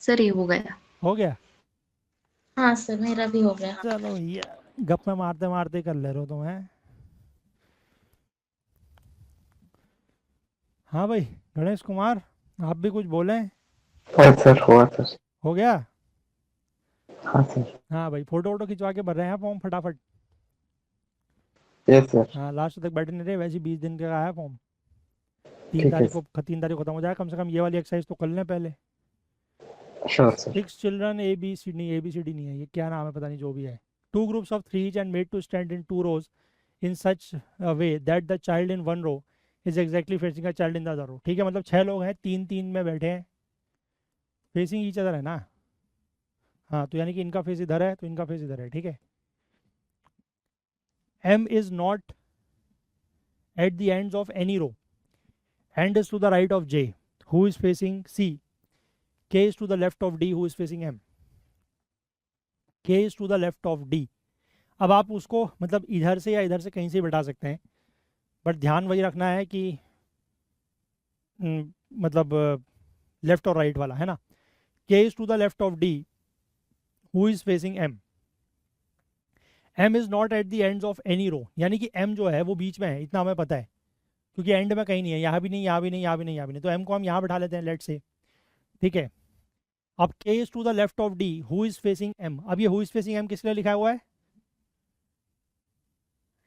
सर ये हो गया। हो गया, हाँ सर, मेरा भी हो गया। चलो भैया, गप में मारते मारते कर ले रहे हो तुम, हैं? हाँ भाई, गणेश कुमार, आप भी कुछ बोलें? हाँ सर, हुआ सर। हो गया? हाँ सर। हाँ भाई, फोटो वोटो खिंचवा के भर रहे हैं फॉर्म फटाफट। Yes sir. हाँ, लास्ट तक बैठे नहीं रहे, वैसे 20 दिन का आया फॉर्म। 3 ठीक है तारीख को 3 तारीख को खत्म हो जाएगा, कम से कम ये वाली एक्सरसाइज तो कर लें पहले। Sure sir. 6 चिल्ड्रन ABCD नहीं, ABCD नहीं है, ये क्या नाम है पता नहीं, जो भी है। 2 groups of 3 each and made to stand in 2 rows in such a way that the child in one row is exactly facing a child in the other row। ठीक है, मतलब 6 लोग हैं, 3-3 में बैठे हैं, फेसिंग ईच अदर है ना। हाँ, तो यानी कि इनका फेस इधर है तो इनका फेस इधर है। ठीक है, M is not at the ends of any row and is to the right of J who is facing C, K is to the left of D who is facing M, K is to the left of D। अब आप उसको मतलब इधर से या इधर से कहीं से बैठा सकते हैं, बट ध्यान वही रखना है कि मतलब लेफ्ट और राइट वाला है ना। k is to the left of d who is facing m, m is not at the ends of any row, यानी कि m जो है वो बीच में है, इतना हमें पता है, क्योंकि एंड में कहीं नहीं है, यहाँ भी नहीं, यहाँ भी नहीं, यहाँ भी नहीं, यहाँ भी नहीं, तो m को हम यहाँ बैठा लेते हैं लेट से, ठीक है। अब k is to the left of d who is facing m, अब ये हु इज फेसिंग m किस लिए लिखा हुआ है?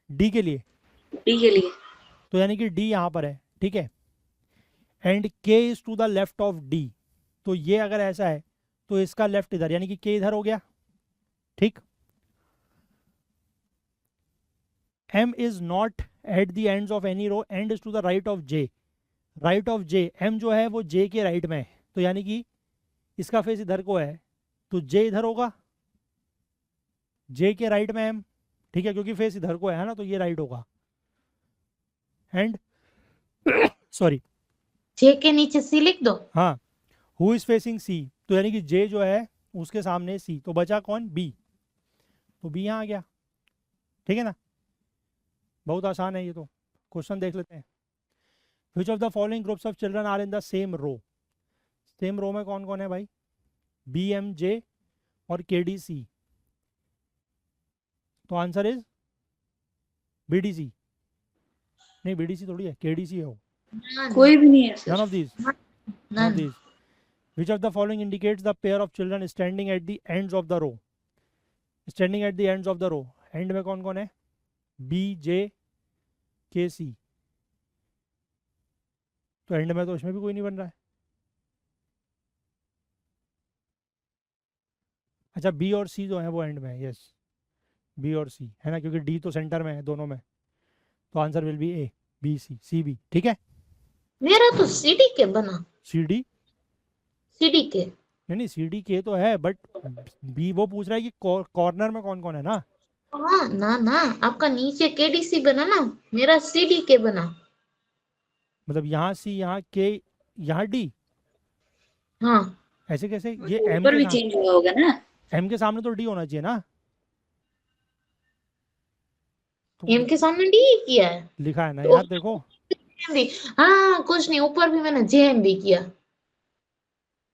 d के लिए, डी के लिए। तो यानी कि d यहाँ पर है, ठीक है। And k is to the left of d, तो ये अगर ऐसा है तो इसका लेफ्ट इधर, यानी कि k इधर हो गया, ठीक। m is not at the ends of any row and is to the right of j, right of j, m जो है वो j के राइट में है, तो यानी कि इसका फेस इधर को है, तो j इधर होगा, j के राइट में m, ठीक है, क्योंकि फेस इधर को है ना, तो ये राइट होगा। एंड सॉरी, जे के नीचे सी लिख दो। हाँ, हु इज फेसिंग c, तो यानी कि j जो है उसके सामने c, तो बचा कौन? b, तो b यहाँ आ गया, ठीक है ना। बहुत आसान है ये तो, क्वेश्चन देख लेते हैं। Which of the following groups of children are in the same row, same row में कौन कौन है भाई? बी एम जे और के डी सी, तो answer is B D C, नहीं बी डी सी थोड़ी है, के डी सी है वो, कोई भी नहीं है none sir. of these, none of none. these. Which of the following indicates the pair of children standing at the ends of the row, standing at the ends of the row, and में कौन कौन है? B J के सी, तो and में तो इसमें भी कोई नहीं बन रहा है। अच्छा, बी और सी जो है वो एंड में है, यस, बी और सी है ना, क्योंकि डी तो सेंटर में है दोनों में, तो answer will be A, B C, C B, ठीक है। मेरा तो सीडी के बना, सी डी, सीडी के। नहीं सी डी के तो है, बट बी वो पूछ रहा है कि कॉर्नर में कौन कौन है ना। हाँ ना ना, आपका नीचे केडीसी बना ना, मेरा सीडी के बना। मतलब यहाँ सी, यहाँ के, यहाँ डी, हाँ ऐसे कैसे? ये एम ऊपर के भी सामने, चेंज हुआ होगा ना। एम के सामने तो डी होना चाहिए ना, तो एम के सामने डी किया है लिखा है ना तो यार, देखो भी। हाँ कुछ नहीं, ऊपर भी मैंने जे एम भी किया।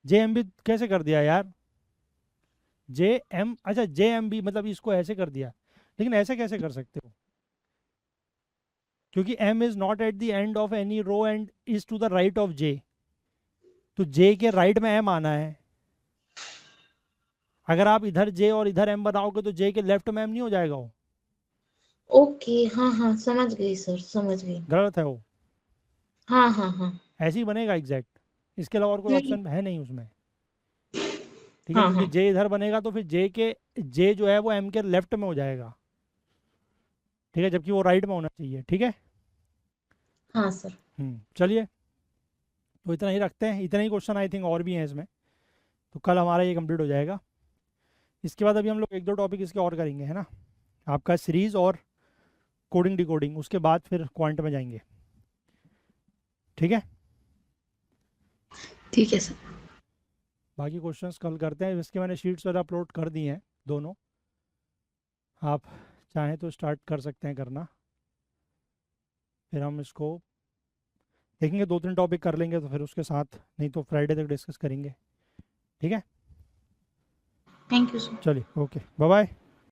जे एम बी कैसे कर दिया यार? जे एम, अच्छा जे एम बी मतलब इसको ऐसे कर दिया, लेकिन ऐसे कैसे कर सकते हो? क्योंकि m is not at the end of any row and is to the right of j, तो j के राइट में m आना है। अगर आप इधर j और इधर m बनाओगे तो j के लेफ्ट में m नहीं हो जाएगा वो, ओके हाँ हाँ समझ गई सर, समझ गई। गलत है वो, हाँ हाँ हाँ ऐसे ही बनेगा एग्जैक्ट, इसके अलावा और कोई ऑप्शन है नहीं उसमें, ठीक है। हाँ क्योंकि हाँ j इधर बनेगा तो फिर j जो है वो m के लेफ्ट में हो जाएगा, ठीक है, जबकि वो राइट में होना चाहिए, ठीक है। हाँ सर। चलिए, तो इतना ही रखते हैं, इतने ही क्वेश्चन आई थिंक और भी हैं इसमें, तो कल हमारा ये कंप्लीट हो जाएगा। इसके बाद अभी हम लोग एक दो टॉपिक इसके और करेंगे, है ना, आपका सीरीज और कोडिंग डिकोडिंग, उसके बाद फिर क्वांट में जाएंगे, ठीक है। ठीक है सर। बाकी क्वेश्चंस कल करते हैं, इसके मैंने शीट्स वगैरह अपलोड कर दिए हैं दोनों, आप चाहें तो स्टार्ट कर सकते हैं करना, फिर हम इसको देखेंगे, 2-3 टॉपिक कर लेंगे तो फिर उसके साथ, नहीं तो फ्राइडे तक डिस्कस करेंगे, ठीक है। Thank you sir. चलिए, ओके, बाय बाय।